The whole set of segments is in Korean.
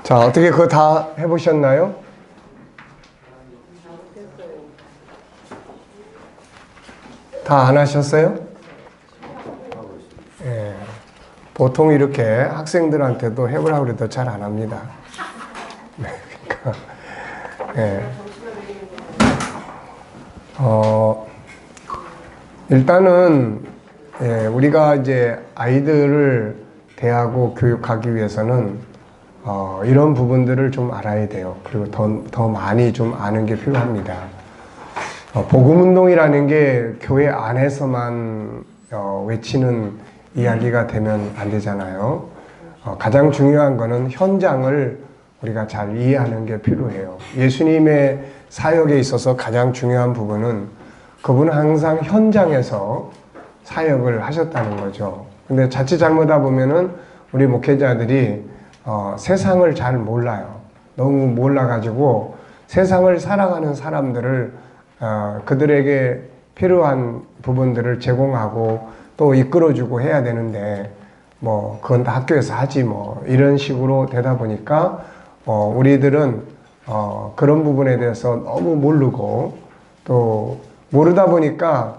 자, 어떻게 그거 다 해보셨나요? 다 안 하셨어요? 예. 보통 이렇게 학생들한테도 해보라고 그래도 잘 안 합니다. 그러니까, 예. 일단은, 예, 우리가 이제 아이들을 대하고 교육하기 위해서는, 이런 부분들을 좀 알아야 돼요. 그리고 더 많이 좀 아는 게 필요합니다. 복음운동이라는 게 교회 안에서만 외치는 이야기가 되면 안 되잖아요. 가장 중요한 거는 현장을 우리가 잘 이해하는 게 필요해요. 예수님의 사역에 있어서 가장 중요한 부분은 그분은 항상 현장에서 사역을 하셨다는 거죠. 근데 자칫 잘못하다 보면은 우리 목회자들이 세상을 잘 몰라요. 너무 몰라가지고 세상을 살아가는 사람들을 그들에게 필요한 부분들을 제공하고 또 이끌어주고 해야 되는데 뭐 그건 다 학교에서 하지 뭐 이런 식으로 되다 보니까 우리들은 그런 부분에 대해서 너무 모르고 또 모르다 보니까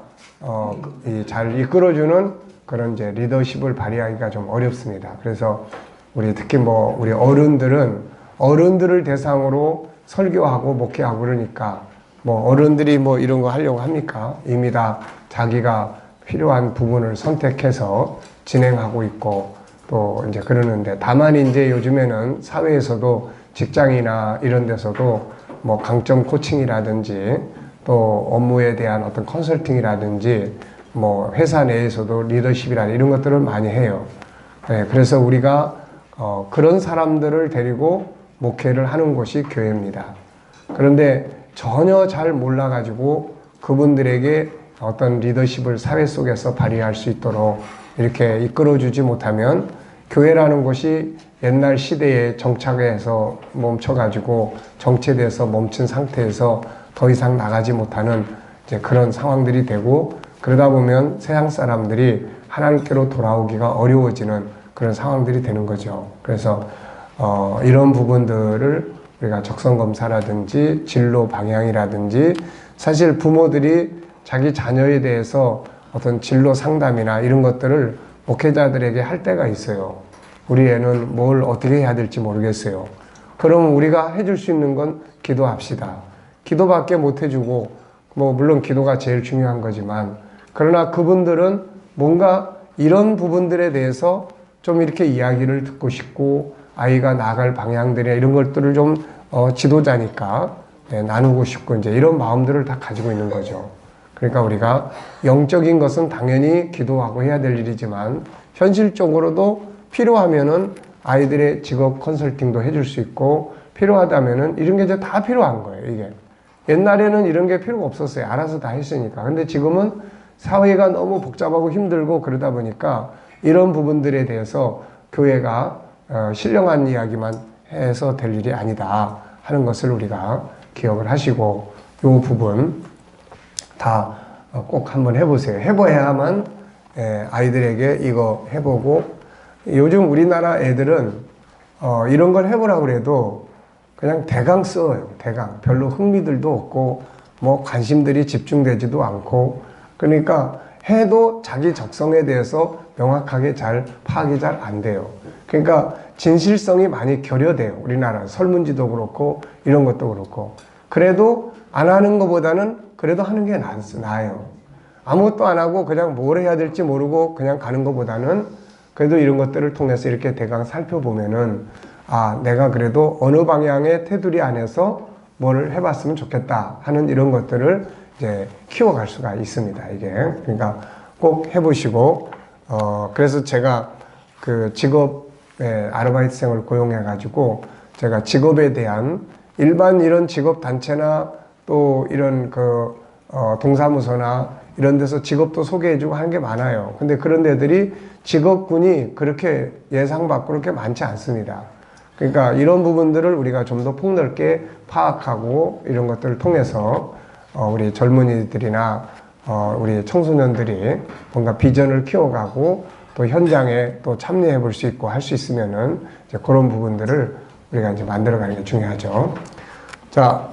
잘 이끌어주는 그런 이제 리더십을 발휘하기가 좀 어렵습니다. 그래서 우리 특히 뭐 우리 어른들을 대상으로 설교하고 목회하고 그러니까 뭐 어른들이 뭐 이런 거 하려고 합니까? 이미 다 자기가 필요한 부분을 선택해서 진행하고 있고 또 이제 그러는데 다만 이제 요즘에는 사회에서도 직장이나 이런 데서도 뭐 강점 코칭이라든지 또 업무에 대한 어떤 컨설팅이라든지 뭐 회사 내에서도 리더십이라든지 이런 것들을 많이 해요. 네, 그래서 우리가 그런 사람들을 데리고 목회를 하는 곳이 교회입니다. 그런데 전혀 잘 몰라가지고 그분들에게 어떤 리더십을 사회 속에서 발휘할 수 있도록 이렇게 이끌어주지 못하면 교회라는 곳이 옛날 시대에 정착해서 멈춰가지고 정체돼서 멈춘 상태에서 더 이상 나가지 못하는 이제 그런 상황들이 되고 그러다 보면 세상 사람들이 하나님께로 돌아오기가 어려워지는 그런 상황들이 되는 거죠. 그래서 이런 부분들을 우리가 적성검사라든지 진로 방향이라든지 사실 부모들이 자기 자녀에 대해서 어떤 진로 상담이나 이런 것들을 목회자들에게 할 때가 있어요. 우리 애는 뭘 어떻게 해야 될지 모르겠어요. 그러면 우리가 해줄 수 있는 건 기도합시다. 기도밖에 못 해주고 뭐 물론 기도가 제일 중요한 거지만 그러나 그분들은 뭔가 이런 부분들에 대해서 좀 이렇게 이야기를 듣고 싶고 아이가 나아갈 방향들이나 이런 것들을 좀 지도자니까 나누고 싶고 이제 이런 마음들을 다 가지고 있는 거죠. 그러니까 우리가 영적인 것은 당연히 기도하고 해야 될 일이지만 현실적으로도 필요하면은 아이들의 직업 컨설팅도 해줄 수 있고 필요하다면은 이런 게 이제 다 필요한 거예요. 이게 옛날에는 이런 게 필요가 없었어요. 알아서 다 했으니까. 근데 지금은 사회가 너무 복잡하고 힘들고 그러다 보니까 이런 부분들에 대해서 교회가 신령한 이야기만 해서 될 일이 아니다 하는 것을 우리가 기억을 하시고 이 부분 다 꼭 한번 해보세요. 해봐야만 아이들에게 이거 해보고 요즘 우리나라 애들은 이런 걸 해보라고 해도 그냥 대강 써요. 대강. 별로 흥미들도 없고 뭐 관심들이 집중되지도 않고 그러니까 해도 자기 적성에 대해서 명확하게 잘 파악이 잘 안 돼요. 그러니까 진실성이 많이 결여돼요. 우리나라 설문지도 그렇고 이런 것도 그렇고 그래도 안 하는 것보다는 그래도 하는 게 나아요. 아무것도 안 하고 그냥 뭘 해야 될지 모르고 그냥 가는 것보다는 그래도 이런 것들을 통해서 이렇게 대강 살펴보면은 아 내가 그래도 어느 방향의 테두리 안에서 뭘 해봤으면 좋겠다 하는 이런 것들을 이제 키워갈 수가 있습니다. 이게 그러니까 꼭 해보시고 그래서 제가 그 직업에 아르바이트생을 고용해가지고 제가 직업에 대한 일반 이런 직업 단체나 또 이런 동사무소나 이런 데서 직업도 소개해주고 하는 게 많아요. 근데 그런 데들이 직업군이 그렇게 예상 밖으로 그렇게 많지 않습니다. 그러니까 이런 부분들을 우리가 좀 더 폭넓게 파악하고 이런 것들을 통해서 우리 젊은이들이나 우리 청소년들이 뭔가 비전을 키워가고 또 현장에 또 참여해 볼 수 있고 할 수 있으면은 이제 그런 부분들을 우리가 이제 만들어가는 게 중요하죠. 자,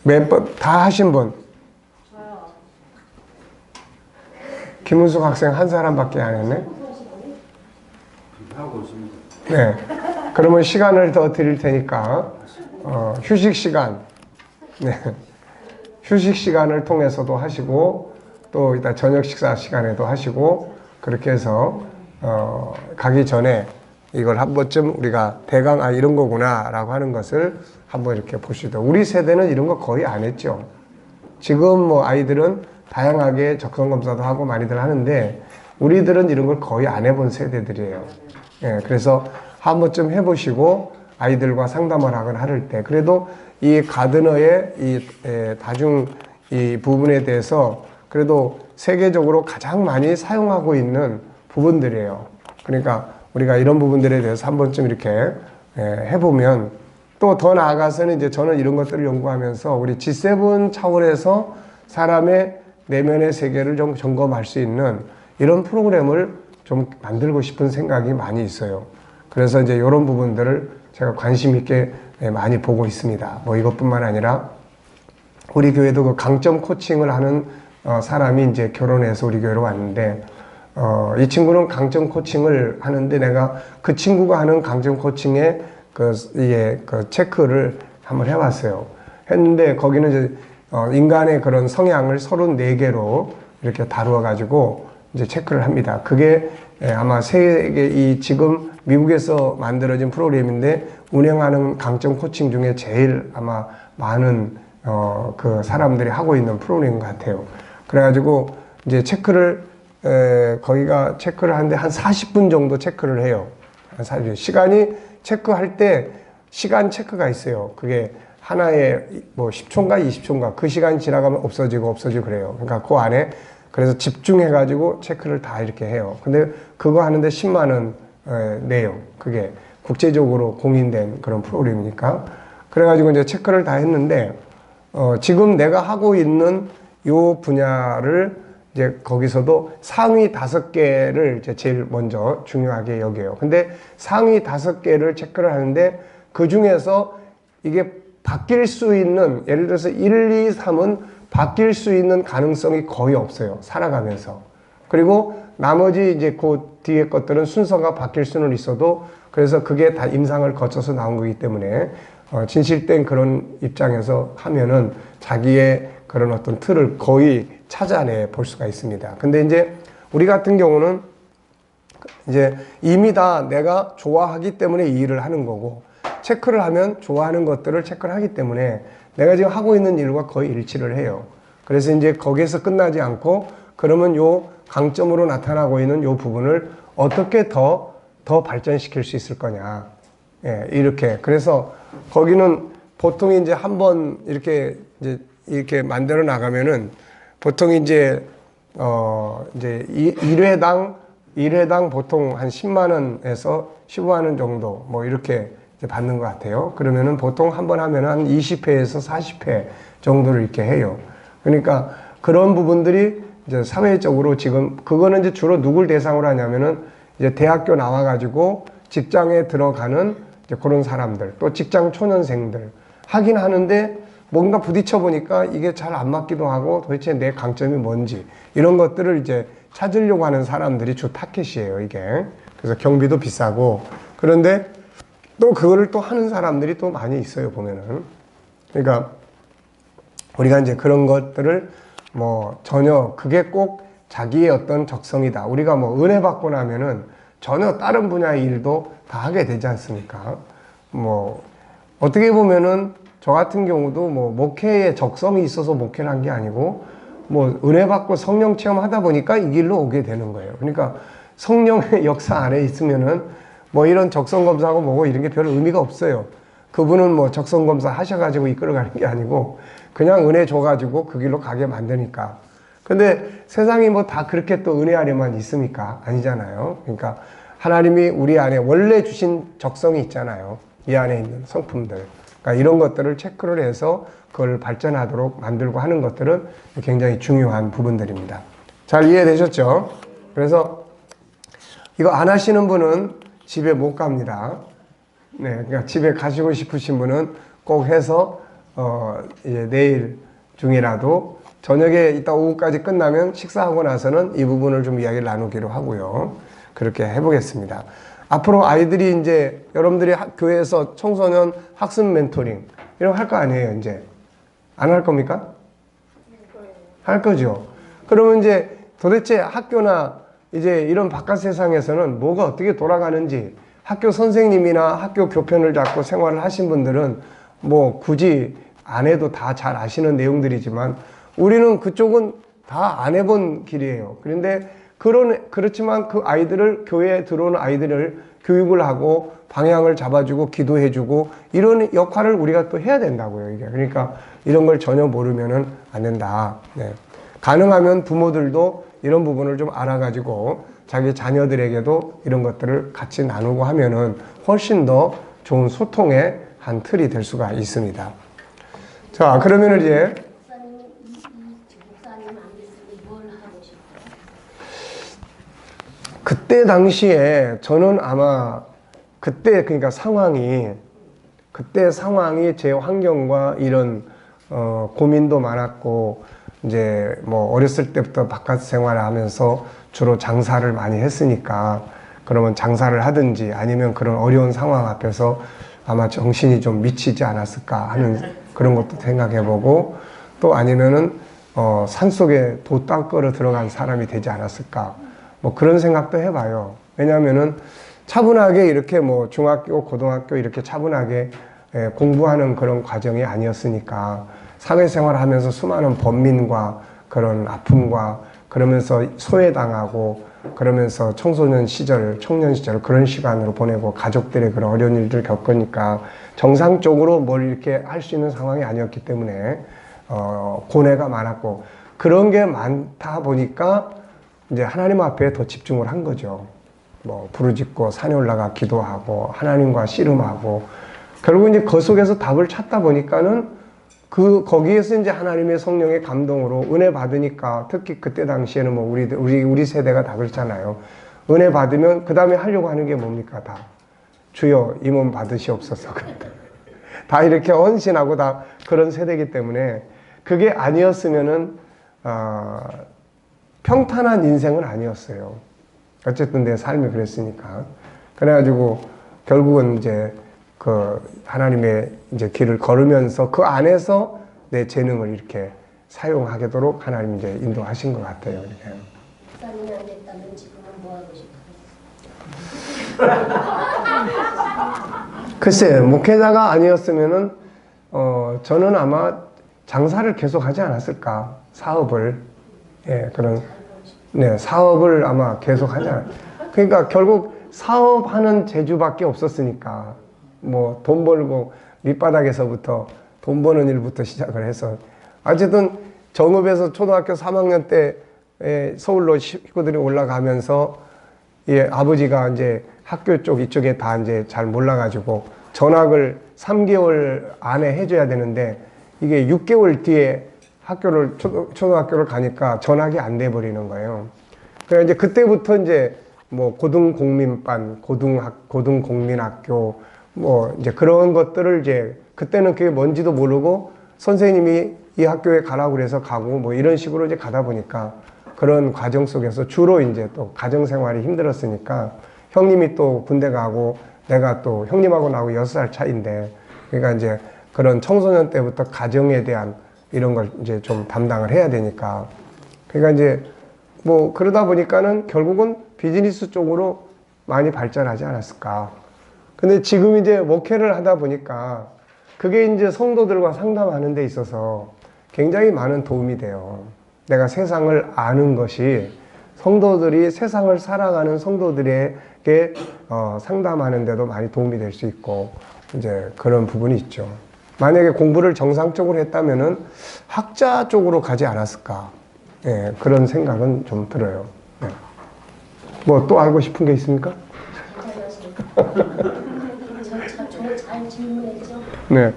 몇 번 다 하신 분? 김은숙 학생 한 사람밖에 안 했네. 하고 있습니다. 네. 그러면 시간을 더 드릴 테니까 휴식 시간, 네. 휴식 시간을 통해서도 하시고 또 이따 저녁 식사 시간에도 하시고 그렇게 해서 가기 전에 이걸 한 번쯤 우리가 대강 이런 거구나라고 하는 것을 한번 이렇게 보시죠. 우리 세대는 이런 거 거의 안 했죠. 지금 뭐 아이들은 다양하게 적성 검사도 하고 많이들 하는데 우리들은 이런 걸 거의 안 해본 세대들이에요. 예, 그래서 한 번쯤 해보시고 아이들과 상담을 하거나 할 때 그래도 이 가드너의 이 다중 이 부분에 대해서 그래도 세계적으로 가장 많이 사용하고 있는 부분들이에요. 그러니까 우리가 이런 부분들에 대해서 한 번쯤 이렇게 해보면 또 더 나아가서는 이제 저는 이런 것들을 연구하면서 우리 G7 차원에서 사람의 내면의 세계를 좀 점검할 수 있는 이런 프로그램을 좀 만들고 싶은 생각이 많이 있어요. 그래서 이제 이런 부분들을 제가 관심 있게 많이 보고 있습니다. 뭐 이것뿐만 아니라 우리 교회도 그 강점 코칭을 하는 사람이 이제 결혼해서 우리 교회로 왔는데 이 친구는 강점 코칭을 하는데 내가 그 친구가 하는 강점 코칭의 그 체크를 한번 해봤어요. 했는데 거기는 이제 인간의 그런 성향을 34개로 이렇게 다루어 가지고 이제 체크를 합니다. 그게 아마 세계 지금 미국에서 만들어진 프로그램인데 운영하는 강점 코칭 중에 제일 아마 많은 그 사람들이 하고 있는 프로그램인 것 같아요. 그래가지고 이제 체크를 거기가 체크를 하는데 한 40분 정도 체크를 해요. 한 40분. 시간이 체크할 때 시간 체크가 있어요. 그게 하나에 뭐 10초인가 20초인가 그 시간 지나가면 없어지고 그래요. 그러니까 그 안에 그래서 집중해가지고 체크를 다 이렇게 해요. 근데 그거 하는데 10만 원 내요. 그게 국제적으로 공인된 그런 프로그램이니까. 그래가지고 이제 체크를 다 했는데 지금 내가 하고 있는 요 분야를 이제 거기서도 상위 5개를 이제 제일 먼저 중요하게 여겨요. 근데 상위 5개를 체크를 하는데 그 중에서 이게 바뀔 수 있는 예를 들어서 1, 2, 3은 바뀔 수 있는 가능성이 거의 없어요. 살아가면서. 그리고 나머지 이제 그 뒤에 것들은 순서가 바뀔 수는 있어도 그래서 그게 다 임상을 거쳐서 나온 거기 때문에 진실된 그런 입장에서 하면은 자기의 그런 어떤 틀을 거의 찾아내 볼 수가 있습니다. 근데 이제 우리 같은 경우는 이제 이미 다 내가 좋아하기 때문에 이 일을 하는 거고 체크를 하면 좋아하는 것들을 체크를 하기 때문에 내가 지금 하고 있는 일과 거의 일치를 해요. 그래서 이제 거기에서 끝나지 않고 그러면 요 강점으로 나타나고 있는 요 부분을 어떻게 더 발전시킬 수 있을 거냐. 예, 이렇게. 그래서 거기는 보통 이제 한번 이렇게 만들어 나가면은 보통 이제 1회당 보통 한 10만 원에서 15만 원 정도 뭐 이렇게 이제 받는 것 같아요. 그러면은 보통 한번 하면은 한 20회에서 40회 정도를 이렇게 해요. 그러니까 그런 부분들이 이제 사회적으로 지금 그거는 이제 주로 누굴 대상으로 하냐면은 이제 대학교 나와가지고 직장에 들어가는 이제 그런 사람들 또 직장 초년생들 하긴 하는데 뭔가 부딪혀 보니까 이게 잘 안 맞기도 하고 도대체 내 강점이 뭔지 이런 것들을 이제 찾으려고 하는 사람들이 주 타켓이에요, 이게. 그래서 경비도 비싸고 그런데 또 그거를 또 하는 사람들이 또 많이 있어요, 보면은. 그러니까 우리가 이제 그런 것들을 뭐 전혀 그게 꼭 자기의 어떤 적성이다. 우리가 뭐 은혜 받고 나면은 전혀 다른 분야의 일도 다 하게 되지 않습니까? 뭐 어떻게 보면은 저 같은 경우도 뭐 목회에 적성이 있어서 목회를 한 게 아니고 뭐 은혜 받고 성령 체험하다 보니까 이 길로 오게 되는 거예요. 그러니까 성령의 역사 안에 있으면은 뭐 이런 적성 검사하고 뭐고 이런 게 별 의미가 없어요. 그분은 뭐 적성 검사 하셔가지고 이끌어가는 게 아니고 그냥 은혜 줘가지고 그 길로 가게 만드니까. 근데 세상이 뭐 다 그렇게 또 은혜 아래만 있습니까? 아니잖아요. 그러니까 하나님이 우리 안에 원래 주신 적성이 있잖아요. 이 안에 있는 성품들. 그러니까 이런 것들을 체크를 해서 그걸 발전하도록 만들고 하는 것들은 굉장히 중요한 부분들입니다. 잘 이해되셨죠? 그래서 이거 안 하시는 분은 집에 못 갑니다. 네, 그러니까 집에 가시고 싶으신 분은 꼭 해서 이제 내일 중이라도 저녁에 이따 오후까지 끝나면 식사하고 나서는 이 부분을 좀 이야기를 나누기로 하고요. 그렇게 해보겠습니다. 앞으로 아이들이 이제 여러분들이 교회에서 청소년 학습 멘토링 이런 거 할 거 아니에요, 이제? 안 할 겁니까? 할 거죠. 그러면 이제 도대체 학교나 이제 이런 바깥 세상에서는 뭐가 어떻게 돌아가는지 학교 선생님이나 학교 교편을 잡고 생활을 하신 분들은 뭐 굳이 안 해도 다 잘 아시는 내용들이지만 우리는 그쪽은 다 안 해본 길이에요. 그런데 그렇지만 그 아이들을, 교회에 들어오는 아이들을 교육을 하고 방향을 잡아주고 기도해주고 이런 역할을 우리가 또 해야 된다고요, 이게. 그러니까 이런 걸 전혀 모르면은 안 된다. 네. 가능하면 부모들도 이런 부분을 좀 알아가지고 자기 자녀들에게도 이런 것들을 같이 나누고 하면은 훨씬 더 좋은 소통의 한 틀이 될 수가 있습니다. 자, 그러면 이제 목사님 안 됐으면 뭘 하고 싶어요? 그때 당시에 저는 아마 그때 그러니까 그때 상황이 제 환경과 이런 고민도 많았고 이제 뭐 어렸을 때부터 바깥 생활을 하면서 주로 장사를 많이 했으니까 그러면 장사를 하든지 아니면 그런 어려운 상황 앞에서 아마 정신이 좀 미치지 않았을까 하는 그런 것도 생각해보고 또 아니면은 산속에 도 닦으러 들어간 사람이 되지 않았을까 뭐 그런 생각도 해봐요. 왜냐하면은 차분하게 이렇게 뭐 중학교, 고등학교 이렇게 차분하게 공부하는 그런 과정이 아니었으니까 사회생활을 하면서 수많은 번민과 그런 아픔과 그러면서 소외당하고 그러면서 청소년 시절, 청년 시절 그런 시간으로 보내고 가족들의 그런 어려운 일들 겪으니까 정상적으로 뭘 이렇게 할 수 있는 상황이 아니었기 때문에 고뇌가 많았고 그런 게 많다 보니까 이제 하나님 앞에 더 집중을 한 거죠. 뭐 부르짖고 산에 올라가 기도하고 하나님과 씨름하고 결국 이제 그 속에서 답을 찾다 보니까는 거기에서 이제 하나님의 성령의 감동으로 은혜 받으니까 특히 그때 당시에는 뭐 우리 세대가 다 그렇잖아요. 은혜 받으면 그 다음에 하려고 하는 게 뭡니까? 다 주여 이 몸 받으시옵소서. 다 이렇게 헌신하고 다 그런 세대이기 때문에 그게 아니었으면은 평탄한 인생은 아니었어요. 어쨌든 내 삶이 그랬으니까. 그래가지고 결국은 이제 그 하나님의 이제 길을 걸으면서 그 안에서 내 재능을 이렇게 사용하도록 하나님 이제 인도하신 것 같아요. 목사님이 안 됐다면 지금은 뭐 하고 싶어요? 글쎄, 목회자가 아니었으면은 저는 아마 장사를 계속 하지 않았을까. 사업을. 예, 그런 네, 사업을 아마 계속 하지 않았을까. 그러니까 결국 사업하는 재주밖에 없었으니까 뭐 돈 벌고 밑바닥에서부터 돈 버는 일부터 시작을 해서 어쨌든 정읍에서 초등학교 3학년 때 서울로 식구들이 올라가면서 아버지가 이제 학교 쪽 이쪽에 다 이제 잘 몰라가지고 전학을 3개월 안에 해줘야 되는데 이게 6개월 뒤에 초등학교를 가니까 전학이 안 돼 버리는 거예요. 그래서 이제 그때부터 이제 뭐 고등공민반, 고등공민학교 뭐 이제 그런 것들을 이제 그때는 그게 뭔지도 모르고 선생님이 이 학교에 가라고 그래서 가고 뭐 이런 식으로 이제 가다 보니까 그런 과정 속에서 주로 이제 또 가정 생활이 힘들었으니까 형님이 또 군대 가고 내가 또 형님하고 나하고 6살 차이인데 그러니까 이제 그런 청소년 때부터 가정에 대한 이런 걸 이제 좀 담당을 해야 되니까 그러니까 이제 뭐 그러다 보니까는 결국은 비즈니스 쪽으로 많이 발전하지 않았을까. 근데 지금 이제 목회를 하다 보니까 그게 이제 성도들과 상담하는 데 있어서 굉장히 많은 도움이 돼요. 내가 세상을 아는 것이 성도들이 세상을 살아가는 성도들에게 상담하는 데도 많이 도움이 될 수 있고 이제 그런 부분이 있죠. 만약에 공부를 정상적으로 했다면은 학자 쪽으로 가지 않았을까. 예, 그런 생각은 좀 들어요. 네. 뭐 또 알고 싶은 게 있습니까? 잘 질문했죠? 네.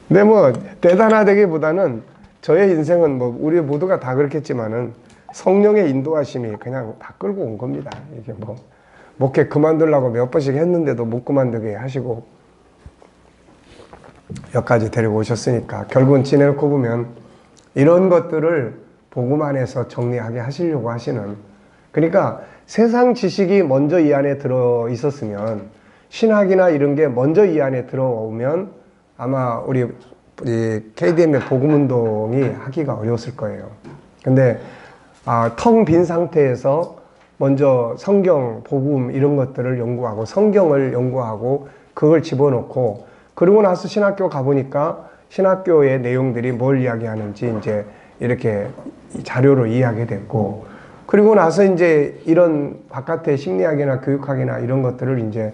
근데 뭐 대단하다기보다는 저의 인생은 뭐 우리 모두가 다 그렇겠지만은 성령의 인도하심이 그냥 다 끌고 온 겁니다. 이게 뭐 목회 그만두려고 몇 번씩 했는데도 못 그만두게 하시고 여기까지 데리고 오셨으니까 결국은 지내놓고 보면 이런 것들을 복음 안에서 정리하게 하시려고 하시는, 그러니까 세상 지식이 먼저 이 안에 들어 있었으면, 신학이나 이런 게 먼저 이 안에 들어오면 아마 우리 KDM의 복음운동이 하기가 어려웠을 거예요. 근데 텅 빈 상태에서 먼저 성경, 복음 이런 것들을 연구하고 성경을 연구하고 그걸 집어넣고, 그러고 나서 신학교 가보니까 신학교의 내용들이 뭘 이야기하는지 이제 이렇게 자료로 이해하게 됐고, 그리고 나서 이제 이런 바깥의 심리학이나 교육학이나 이런 것들을 이제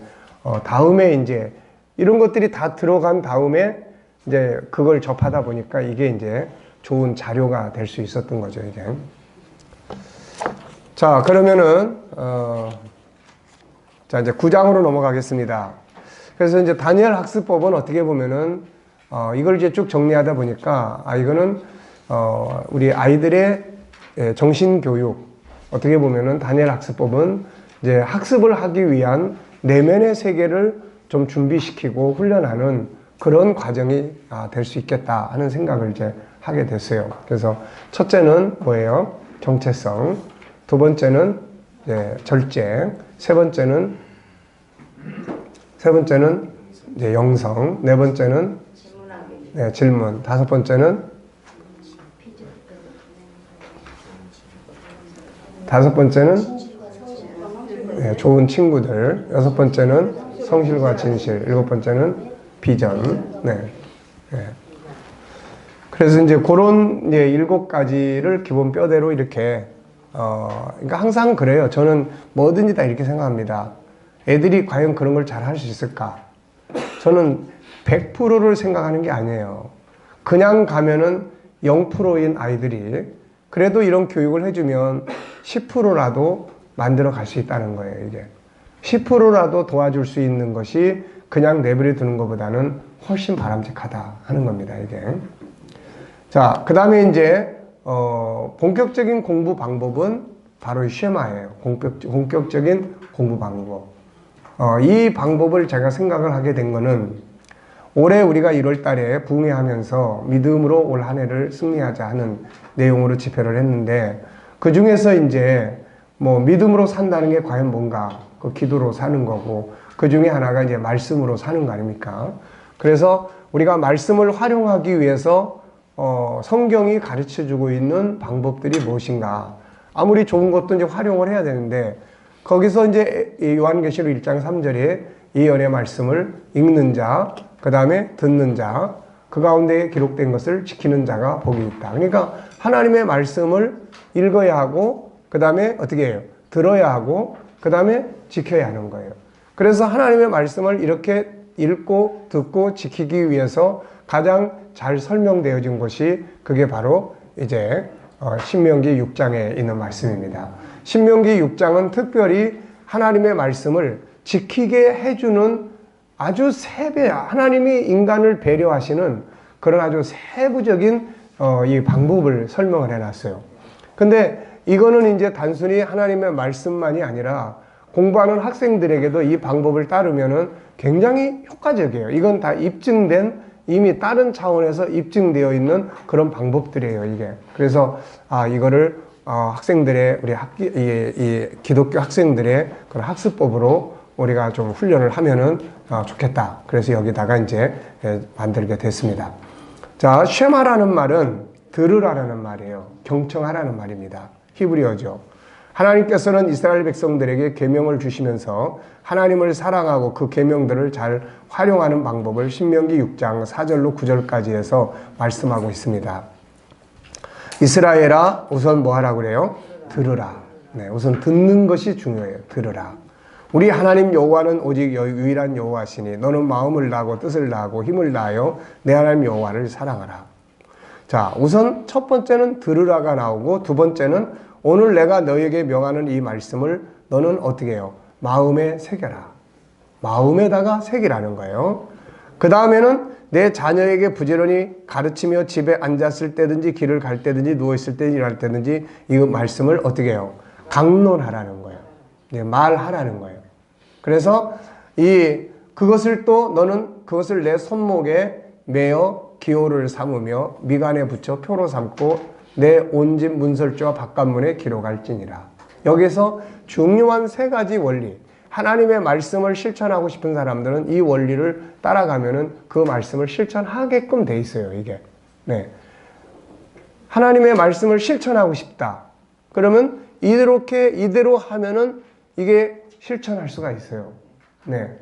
다음에 이제 이런 것들이 다 들어간 다음에 이제 그걸 접하다 보니까 이게 이제 좋은 자료가 될 수 있었던 거죠, 이게. 자, 그러면은 자, 이제 9장으로 넘어가겠습니다. 그래서 이제 다니엘 학습법은 어떻게 보면은 이걸 이제 쭉 정리하다 보니까 이거는 우리 아이들의 정신교육, 어떻게 보면은 다니엘 학습법은 이제 학습을 하기 위한 내면의 세계를 좀 준비시키고 훈련하는 그런 과정이 될 수 있겠다 하는 생각을 이제 하게 됐어요. 그래서 첫째는 뭐예요? 정체성. 두 번째는 이제 절제. 세 번째는 이제 영성. 네 번째는 질문. 다섯 번째는 좋은 친구들. 여섯 번째는 성실과 진실. 일곱 번째는 비전. 그래서 이제 그런 이제 7가지를 기본 뼈대로 이렇게 그러니까 항상 그래요. 저는 뭐든지 다 이렇게 생각합니다. 애들이 과연 그런 걸 잘 할 수 있을까? 저는 100%를 생각하는 게 아니에요. 그냥 가면은 0%인 아이들이 그래도 이런 교육을 해주면 10%라도 만들어 갈 수 있다는 거예요, 이게. 10%라도 도와줄 수 있는 것이 그냥 내버려 두는 것보다는 훨씬 바람직하다 하는 겁니다, 이게. 자, 그 다음에 이제 본격적인 공부 방법은 바로 이 쉐마예요. 본격적인 공부 방법. 이 방법을 제가 생각을 하게 된 거는 올해 우리가 1월 달에 부흥회하면서 믿음으로 올 한 해를 승리하자 하는 내용으로 집회를 했는데, 그 중에서 이제 뭐 믿음으로 산다는 게 과연 뭔가, 그 기도로 사는 거고, 그 중에 하나가 이제 말씀으로 사는 거 아닙니까? 그래서 우리가 말씀을 활용하기 위해서 성경이 가르쳐 주고 있는 방법들이 무엇인가. 아무리 좋은 것도 이제 활용을 해야 되는데, 거기서 이제 요한계시록 1장 3절에 이 열의 말씀을 읽는 자, 그 다음에 듣는 자, 그 가운데 기록된 것을 지키는 자가 복이 있다. 그러니까 하나님의 말씀을 읽어야 하고, 그 다음에 어떻게 해요? 들어야 하고, 그 다음에 지켜야 하는 거예요. 그래서 하나님의 말씀을 이렇게 읽고 듣고 지키기 위해서 가장 잘 설명되어진 것이 그게 바로 이제 신명기 6장에 있는 말씀입니다. 신명기 6장은 특별히 하나님의 말씀을 지키게 해주는 아주 하나님이 인간을 배려하시는 그런 아주 세부적인 이 방법을 설명을 해놨어요. 근데 이거는 이제 단순히 하나님의 말씀만이 아니라 공부하는 학생들에게도 이 방법을 따르면은 굉장히 효과적이에요. 이건 다 입증된, 이미 다른 차원에서 입증되어 있는 그런 방법들이에요, 이게. 그래서 이거를 학생들의 이 기독교 학생들의 그런 학습법으로 우리가 좀 훈련을 하면은 좋겠다. 그래서 여기다가 이제 만들게 됐습니다. 자, 쉐마라는 말은 들으라는 말이에요. 경청하라는 말입니다. 히브리어죠. 하나님께서는 이스라엘 백성들에게 계명을 주시면서 하나님을 사랑하고 그 계명들을 잘 활용하는 방법을 신명기 6장 4절로 9절까지 해서 말씀하고 있습니다. 이스라엘아, 우선 뭐 하라고 그래요? 들으라. 우선 듣는 것이 중요해요. 들으라. 우리 하나님 여호와는 오직 유일한 여호와시니 너는 마음을 다하고 뜻을 다하고 힘을 다하여 내 하나님 여호와를 사랑하라. 자, 우선 첫 번째는 들으라가 나오고, 두 번째는 오늘 내가 너에게 명하는 이 말씀을 너는 어떻게 해요? 마음에 새겨라. 마음에다가 새기라는 거예요. 그 다음에는 내 자녀에게 부지런히 가르치며 집에 앉았을 때든지 길을 갈 때든지 누워있을 때 일할 때든지 이 말씀을 어떻게 해요? 강론하라는 거예요. 말하라는 거예요. 그래서 그것을 또 너는 그것을 내 손목에 매어 기호를 삼으며 미간에 붙여 표로 삼고 내 온 집 문설주와 바깥문에 기록할지니라. 여기서 중요한 세 가지 원리, 하나님의 말씀을 실천하고 싶은 사람들은 이 원리를 따라가면은 그 말씀을 실천하게끔 돼 있어요, 이게. 네. 하나님의 말씀을 실천하고 싶다. 그러면 이대로 하면은 이게 실천할 수가 있어요. 네.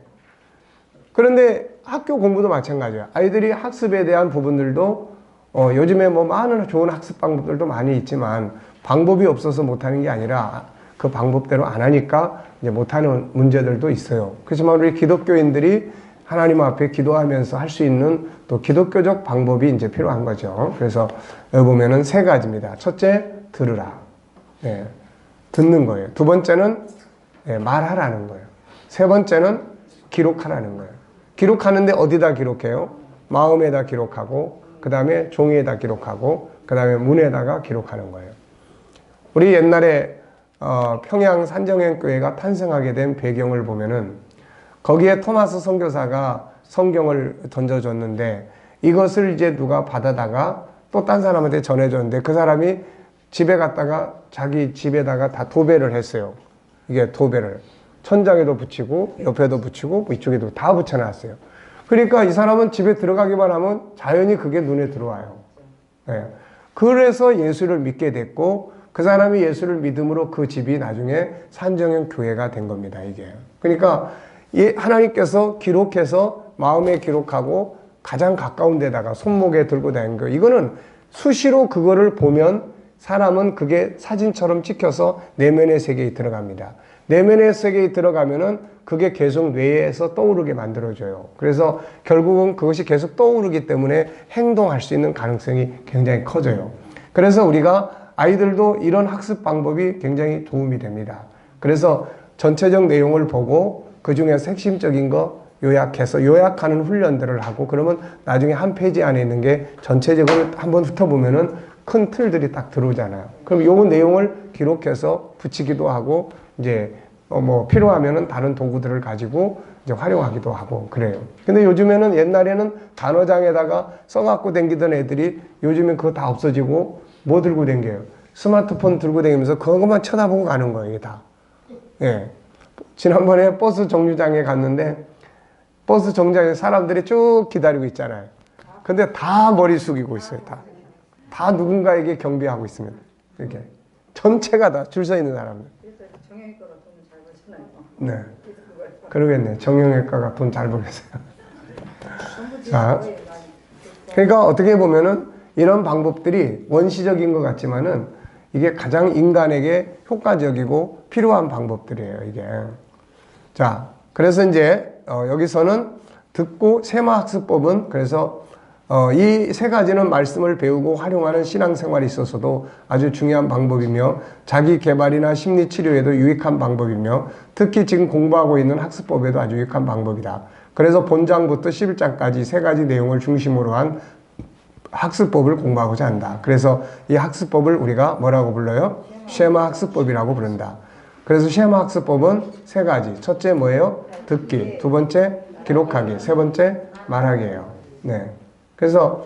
그런데 학교 공부도 마찬가지예요. 아이들이 학습에 대한 부분들도 요즘에 뭐 많은 좋은 학습 방법들도 많이 있지만 방법이 없어서 못하는 게 아니라 그 방법대로 안 하니까 이제 못하는 문제들도 있어요. 그렇지만 우리 기독교인들이 하나님 앞에 기도하면서 할 수 있는 또 기독교적 방법이 이제 필요한 거죠. 그래서 여기 보면은 세 가지입니다. 첫째, 들으라. 네, 듣는 거예요. 두 번째는 말하라는 거예요. 세 번째는 기록하라는 거예요. 기록하는데 어디다 기록해요? 마음에다 기록하고, 그 다음에 종이에다 기록하고, 그 다음에 문에다가 기록하는 거예요. 우리 옛날에 평양 산정행교회가 탄생하게 된 배경을 보면은 거기에 토마스 선교사가 성경을 던져줬는데 이것을 이제 누가 받아다가 또 딴 사람한테 전해줬는데 그 사람이 집에 갔다가 자기 집에다가 다 도배를 했어요. 이게 도배를. 천장에도 붙이고 옆에도 붙이고 뭐 이쪽에도 다 붙여놨어요. 그러니까 이 사람은 집에 들어가기만 하면 자연히 그게 눈에 들어와요. 네. 그래서 예수를 믿게 됐고 그 사람이 예수를 믿음으로 그 집이 나중에 산정형 교회가 된 겁니다. 이게. 그러니까 하나님께서 기록해서 마음에 기록하고 가장 가까운 데다가 손목에 들고 다니는 거. 이거는 수시로 그거를 보면 사람은 그게 사진처럼 찍혀서 내면의 세계에 들어갑니다. 내면의 세계에 들어가면은 그게 계속 뇌에서 떠오르게 만들어줘요. 그래서 결국은 그것이 계속 떠오르기 때문에 행동할 수 있는 가능성이 굉장히 커져요. 그래서 우리가 아이들도 이런 학습 방법이 굉장히 도움이 됩니다. 그래서 전체적 내용을 보고 그 중에서 핵심적인 거 요약해서 요약하는 훈련들을 하고 그러면 나중에 한 페이지 안에 있는 게 전체적으로 한번 훑어보면은 큰 틀들이 딱 들어오잖아요. 그럼 요 내용을 기록해서 붙이기도 하고 이제 뭐 필요하면은 다른 도구들을 가지고 이제 활용하기도 하고 그래요. 근데 요즘에는 옛날에는 단어장에다가 써갖고 댕기던 애들이 요즘엔 그거 다 없어지고 뭐 들고 댕겨요? 스마트폰 들고 댕기면서 그것만 쳐다보고 가는 거예요, 이게 다. 예. 지난번에 버스 정류장에 갔는데 버스 정류장에 사람들이 쭉 기다리고 있잖아요. 근데 다 머리 숙이고 있어요, 다. 다 누군가에게 경배하고 있습니다. 이렇게. 전체가 다 줄 서 있는 사람들. 정형외과가 돈을 잘 버시나요? 네. 그러겠네. 정형외과가 돈 잘 벌겠어요. 자, 그러니까 어떻게 보면은 이런 방법들이 원시적인 것 같지만은 이게 가장 인간에게 효과적이고 필요한 방법들이에요, 이게. 자, 그래서 이제 여기서는 듣고 세마학습법은 그래서 이 세 가지는 말씀을 배우고 활용하는 신앙생활에 있어서도 아주 중요한 방법이며 자기 개발이나 심리 치료에도 유익한 방법이며 특히 지금 공부하고 있는 학습법에도 아주 유익한 방법이다. 그래서 본장부터 11장까지 세 가지 내용을 중심으로 한 학습법을 공부하고자 한다. 그래서 이 학습법을 우리가 뭐라고 불러요? 쉐마 학습법이라고 부른다. 그래서 쉐마 학습법은 세 가지. 첫째 뭐예요? 듣기. 두 번째 기록하기. 세 번째 말하기예요. 네. 그래서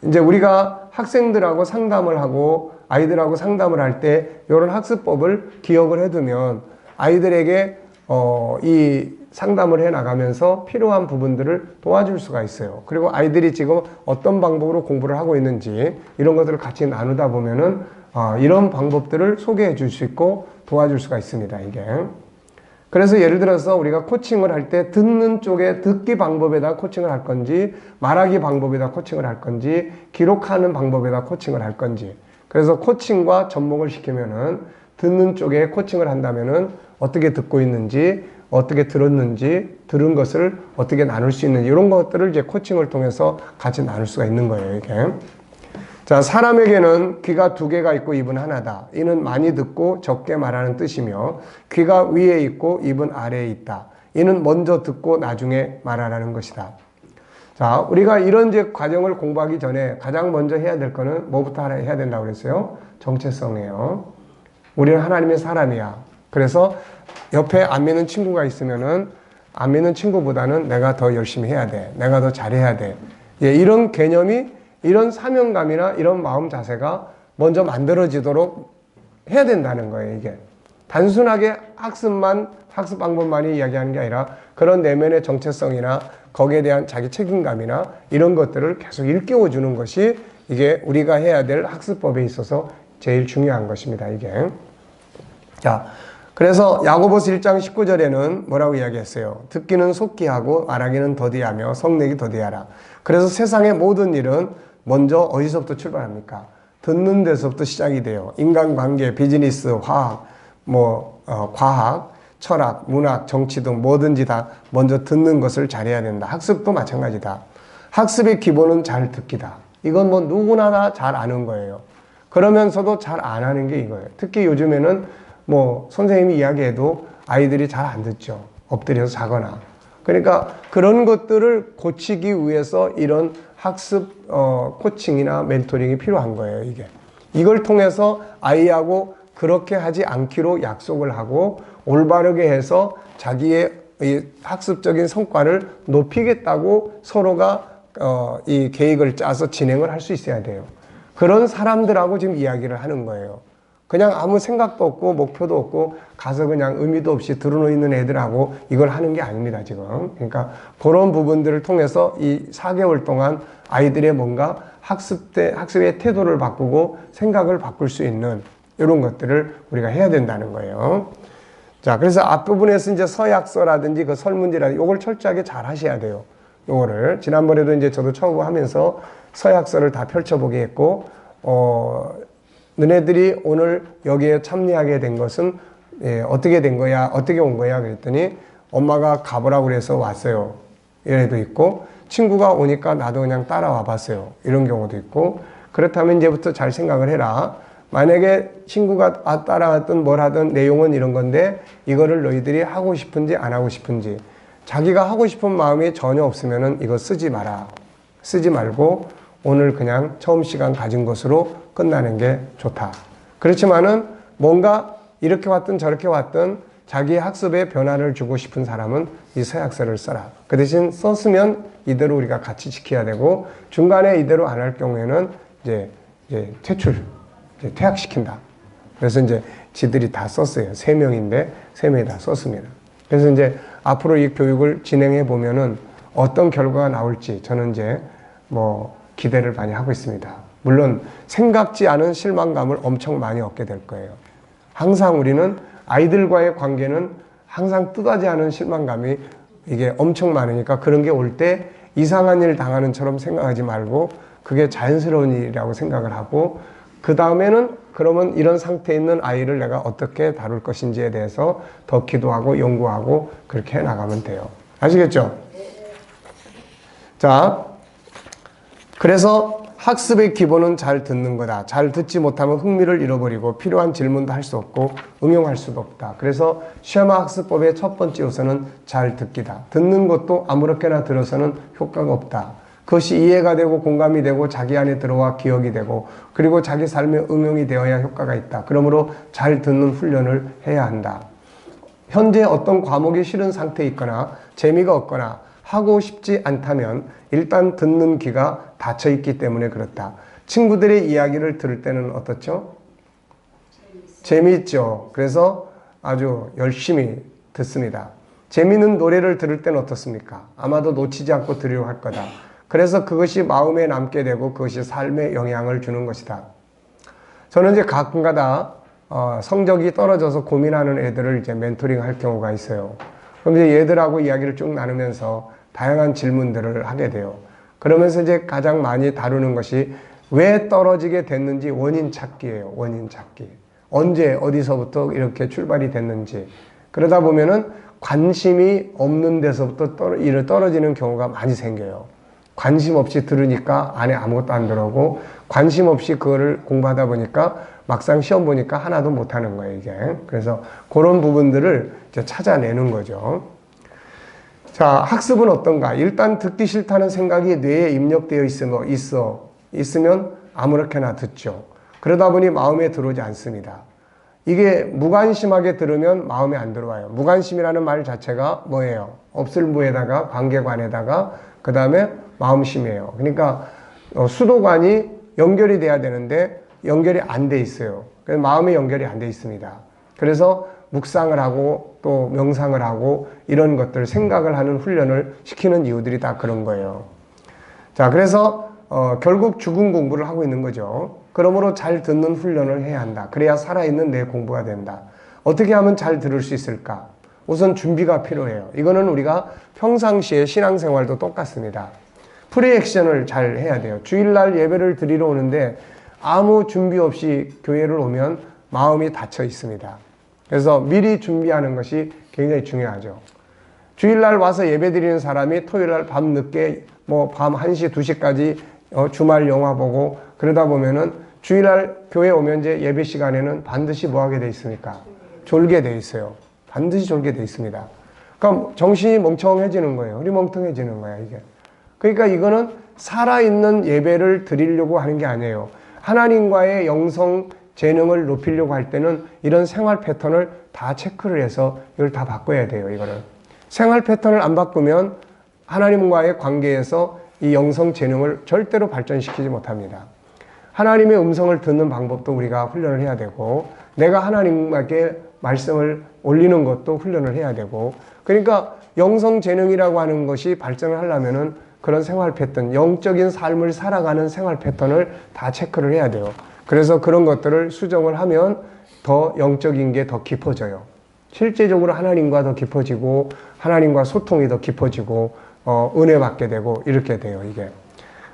이제 우리가 학생들하고 상담을 하고 아이들하고 상담을 할 때 이런 학습법을 기억을 해두면 아이들에게 이 상담을 해 나가면서 필요한 부분들을 도와줄 수가 있어요. 그리고 아이들이 지금 어떤 방법으로 공부를 하고 있는지 이런 것들을 같이 나누다 보면은 이런 방법들을 소개해 줄 수 있고 도와줄 수가 있습니다, 이게. 그래서 예를 들어서 우리가 코칭을 할 때 듣는 쪽에 듣기 방법에다 코칭을 할 건지 말하기 방법에다 코칭을 할 건지 기록하는 방법에다 코칭을 할 건지 그래서 코칭과 접목을 시키면은 듣는 쪽에 코칭을 한다면은 어떻게 듣고 있는지 어떻게 들었는지 들은 것을 어떻게 나눌 수 있는지 이런 것들을 이제 코칭을 통해서 같이 나눌 수가 있는 거예요, 이게. 자, 사람에게는 귀가 두 개가 있고 입은 하나다. 이는 많이 듣고 적게 말하는 뜻이며 귀가 위에 있고 입은 아래에 있다. 이는 먼저 듣고 나중에 말하라는 것이다. 자, 우리가 이런 이제 과정을 공부하기 전에 가장 먼저 해야 될 거는 뭐부터 해야 된다고 그랬어요? 정체성이에요. 우리는 하나님의 사람이야. 그래서 옆에 안 믿는 친구가 있으면은 안 믿는 친구보다는 내가 더 열심히 해야 돼. 내가 더 잘해야 돼. 예, 이런 개념이, 이런 사명감이나 이런 마음 자세가 먼저 만들어지도록 해야 된다는 거예요, 이게. 단순하게 학습 방법만이 이야기하는 게 아니라 그런 내면의 정체성이나 거기에 대한 자기 책임감이나 이런 것들을 계속 일깨워주는 것이 이게 우리가 해야 될 학습법에 있어서 제일 중요한 것입니다, 이게. 자, 그래서 야고보서 1장 19절에는 뭐라고 이야기했어요? 듣기는 속히 하고 말하기는 더디하며 성내기 더디하라. 그래서 세상의 모든 일은 먼저 어디서부터 출발합니까? 듣는 데서부터 시작이 돼요. 인간관계, 비즈니스, 화학, 과학, 철학, 문학, 정치 등 뭐든지 다 먼저 듣는 것을 잘해야 된다. 학습도 마찬가지다. 학습의 기본은 잘 듣기다. 이건 뭐 누구나 다 잘 아는 거예요. 그러면서도 잘 안 하는 게 이거예요. 특히 요즘에는 선생님이 이야기해도 아이들이 잘 안 듣죠. 엎드려서 자거나. 그러니까 그런 것들을 고치기 위해서 이런 학습 코칭이나 멘토링이 필요한 거예요, 이게. 이걸 통해서 아이하고 그렇게 하지 않기로 약속을 하고 올바르게 해서 자기의 이 학습적인 성과를 높이겠다고 서로가 이 계획을 짜서 진행을 할 수 있어야 돼요. 그런 사람들하고 지금 이야기를 하는 거예요. 그냥 아무 생각도 없고 목표도 없고 가서 그냥 의미도 없이 들어놓는 애들하고 이걸 하는 게 아닙니다, 지금. 그러니까 그런 부분들을 통해서 이 4개월 동안 아이들의 뭔가 학습의 태도를 바꾸고 생각을 바꿀 수 있는 이런 것들을 우리가 해야 된다는 거예요. 자, 그래서 앞부분에서 이제 서약서라든지 그 설문지라든지 이걸 철저하게 잘 하셔야 돼요. 요거를. 지난번에도 이제 저도 처음 하면서 서약서를 다 펼쳐보게 했고, 너네들이 오늘 여기에 참여하게 된 것은 어떻게 된 거야? 어떻게 온 거야? 그랬더니 엄마가 가보라고 그래서 왔어요. 이런 애도 있고, 친구가 오니까 나도 그냥 따라와 봤어요. 이런 경우도 있고, 그렇다면 이제부터 잘 생각을 해라. 만약에 친구가 따라왔든 뭘 하든 내용은 이런 건데 이거를 너희들이 하고 싶은지 안 하고 싶은지, 자기가 하고 싶은 마음이 전혀 없으면은 이거 쓰지 마라. 쓰지 말고 오늘 그냥 처음 시간 가진 것으로 끝나는 게 좋다. 그렇지만은 뭔가 이렇게 왔든 저렇게 왔든 자기의 학습에 변화를 주고 싶은 사람은 이 서약서를 써라. 그 대신 썼으면 이대로 우리가 같이 지켜야 되고, 중간에 이대로 안 할 경우에는 이제 퇴학시킨다. 그래서 이제 지들이 다 썼어요. 3명인데 3명이 다 썼습니다. 그래서 이제 앞으로 이 교육을 진행해 보면은 어떤 결과가 나올지 저는 이제 기대를 많이 하고 있습니다. 물론 생각지 않은 실망감을 엄청 많이 얻게 될 거예요. 항상 우리는 아이들과의 관계는 항상 뜻하지 않은 실망감이 이게 엄청 많으니까 그런 게 올 때 이상한 일 당하는 처럼 생각하지 말고 그게 자연스러운 일이라고 생각을 하고, 그 다음에는 그러면 이런 상태에 있는 아이를 내가 어떻게 다룰 것인지에 대해서 더 기도하고 연구하고 그렇게 해나가면 돼요. 아시겠죠? 자, 그래서 학습의 기본은 잘 듣는 거다. 잘 듣지 못하면 흥미를 잃어버리고 필요한 질문도 할 수 없고 응용할 수도 없다. 그래서 쉐마 학습법의 첫 번째 요소는 잘 듣기다. 듣는 것도 아무렇게나 들어서는 효과가 없다. 그것이 이해가 되고 공감이 되고 자기 안에 들어와 기억이 되고 그리고 자기 삶에 응용이 되어야 효과가 있다. 그러므로 잘 듣는 훈련을 해야 한다. 현재 어떤 과목이 싫은 상태에 있거나 재미가 없거나 하고 싶지 않다면 일단 듣는 귀가 닫혀 있기 때문에 그렇다. 친구들의 이야기를 들을 때는 어떻죠? 재미있죠. 그래서 아주 열심히 듣습니다. 재미있는 노래를 들을 때는 어떻습니까? 아마도 놓치지 않고 들으려고 할 거다. 그래서 그것이 마음에 남게 되고 그것이 삶에 영향을 주는 것이다. 저는 이제 가끔가다 성적이 떨어져서 고민하는 애들을 이제 멘토링 할 경우가 있어요. 그럼 이제 얘들하고 이야기를 쭉 나누면서 다양한 질문들을 하게 돼요. 그러면서 이제 가장 많이 다루는 것이 왜 떨어지게 됐는지 원인 찾기예요. 원인 찾기. 언제 어디서부터 이렇게 출발이 됐는지. 그러다 보면은 관심이 없는 데서부터 떨어지는 경우가 많이 생겨요. 관심 없이 들으니까 안에 아무것도 안 들어오고, 관심 없이 그거를 공부하다 보니까 막상 시험 보니까 하나도 못하는 거예요, 이게. 그래서 그런 부분들을 이제 찾아내는 거죠. 자, 학습은 어떤가? 일단 듣기 싫다는 생각이 뇌에 입력되어 있으면 아무렇게나 듣죠. 그러다 보니 마음에 들어오지 않습니다. 이게 무관심하게 들으면 마음에 안 들어와요. 무관심이라는 말 자체가 뭐예요? 없을 무에다가 관계관에다가 그 다음에 마음심이에요. 그러니까 수도관이 연결이 돼야 되는데 연결이 안 돼 있어요. 그래서 마음의 연결이 안 돼 있습니다. 그래서 묵상을 하고 또 명상을 하고 이런 것들 생각을 하는 훈련을 시키는 이유들이 다 그런 거예요. 자, 그래서 결국 죽음 공부를 하고 있는 거죠. 그러므로 잘 듣는 훈련을 해야 한다. 그래야 살아있는 내 공부가 된다. 어떻게 하면 잘 들을 수 있을까? 우선 준비가 필요해요. 이거는 우리가 평상시에 신앙생활도 똑같습니다. 프리액션을 잘 해야 돼요. 주일날 예배를 드리러 오는데 아무 준비 없이 교회를 오면 마음이 닫혀 있습니다. 그래서 미리 준비하는 것이 굉장히 중요하죠. 주일날 와서 예배 드리는 사람이 토요일날 밤 늦게 밤 1시, 2시까지 주말 영화 보고 그러다 보면은 주일날 교회 오면 이제 예배 시간에는 반드시 뭐 하게 돼 있습니까? 졸게 돼 있어요. 반드시 졸게 돼 있습니다. 그러니까 정신이 멍청해지는 거예요. 흐리멍텅해지는 거야, 이게. 그러니까 이거는 살아있는 예배를 드리려고 하는 게 아니에요. 하나님과의 영성 재능을 높이려고 할 때는 이런 생활 패턴을 다 체크를 해서 이걸 다 바꿔야 돼요, 이거를. 생활 패턴을 안 바꾸면 하나님과의 관계에서 이 영성 재능을 절대로 발전시키지 못합니다. 하나님의 음성을 듣는 방법도 우리가 훈련을 해야 되고, 내가 하나님께 말씀을 올리는 것도 훈련을 해야 되고, 그러니까 영성 재능이라고 하는 것이 발전을 하려면은 그런 생활 패턴, 영적인 삶을 살아가는 생활 패턴을 다 체크를 해야 돼요. 그래서 그런 것들을 수정을 하면 더 영적인 게 더 깊어져요. 실제적으로 하나님과 더 깊어지고 하나님과 소통이 더 깊어지고 은혜 받게 되고 이렇게 돼요. 이게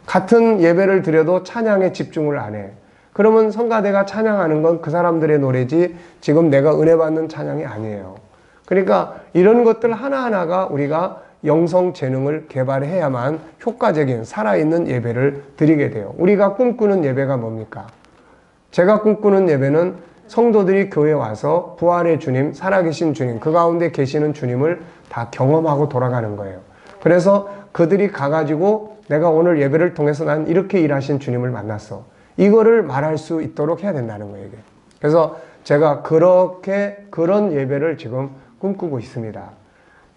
같은 예배를 드려도 찬양에 집중을 안 해. 그러면 성가대가 찬양하는 건 그 사람들의 노래지 지금 내가 은혜 받는 찬양이 아니에요. 그러니까 이런 것들 하나하나가 우리가 영성 재능을 개발해야만 효과적인 살아있는 예배를 드리게 돼요. 우리가 꿈꾸는 예배가 뭡니까? 제가 꿈꾸는 예배는 성도들이 교회에 와서 부활의 주님, 살아계신 주님, 그 가운데 계시는 주님을 다 경험하고 돌아가는 거예요. 그래서 그들이 가가지고 내가 오늘 예배를 통해서 난 이렇게 일하신 주님을 만났어. 이거를 말할 수 있도록 해야 된다는 거예요, 이게. 그래서 제가 그런 예배를 지금 꿈꾸고 있습니다.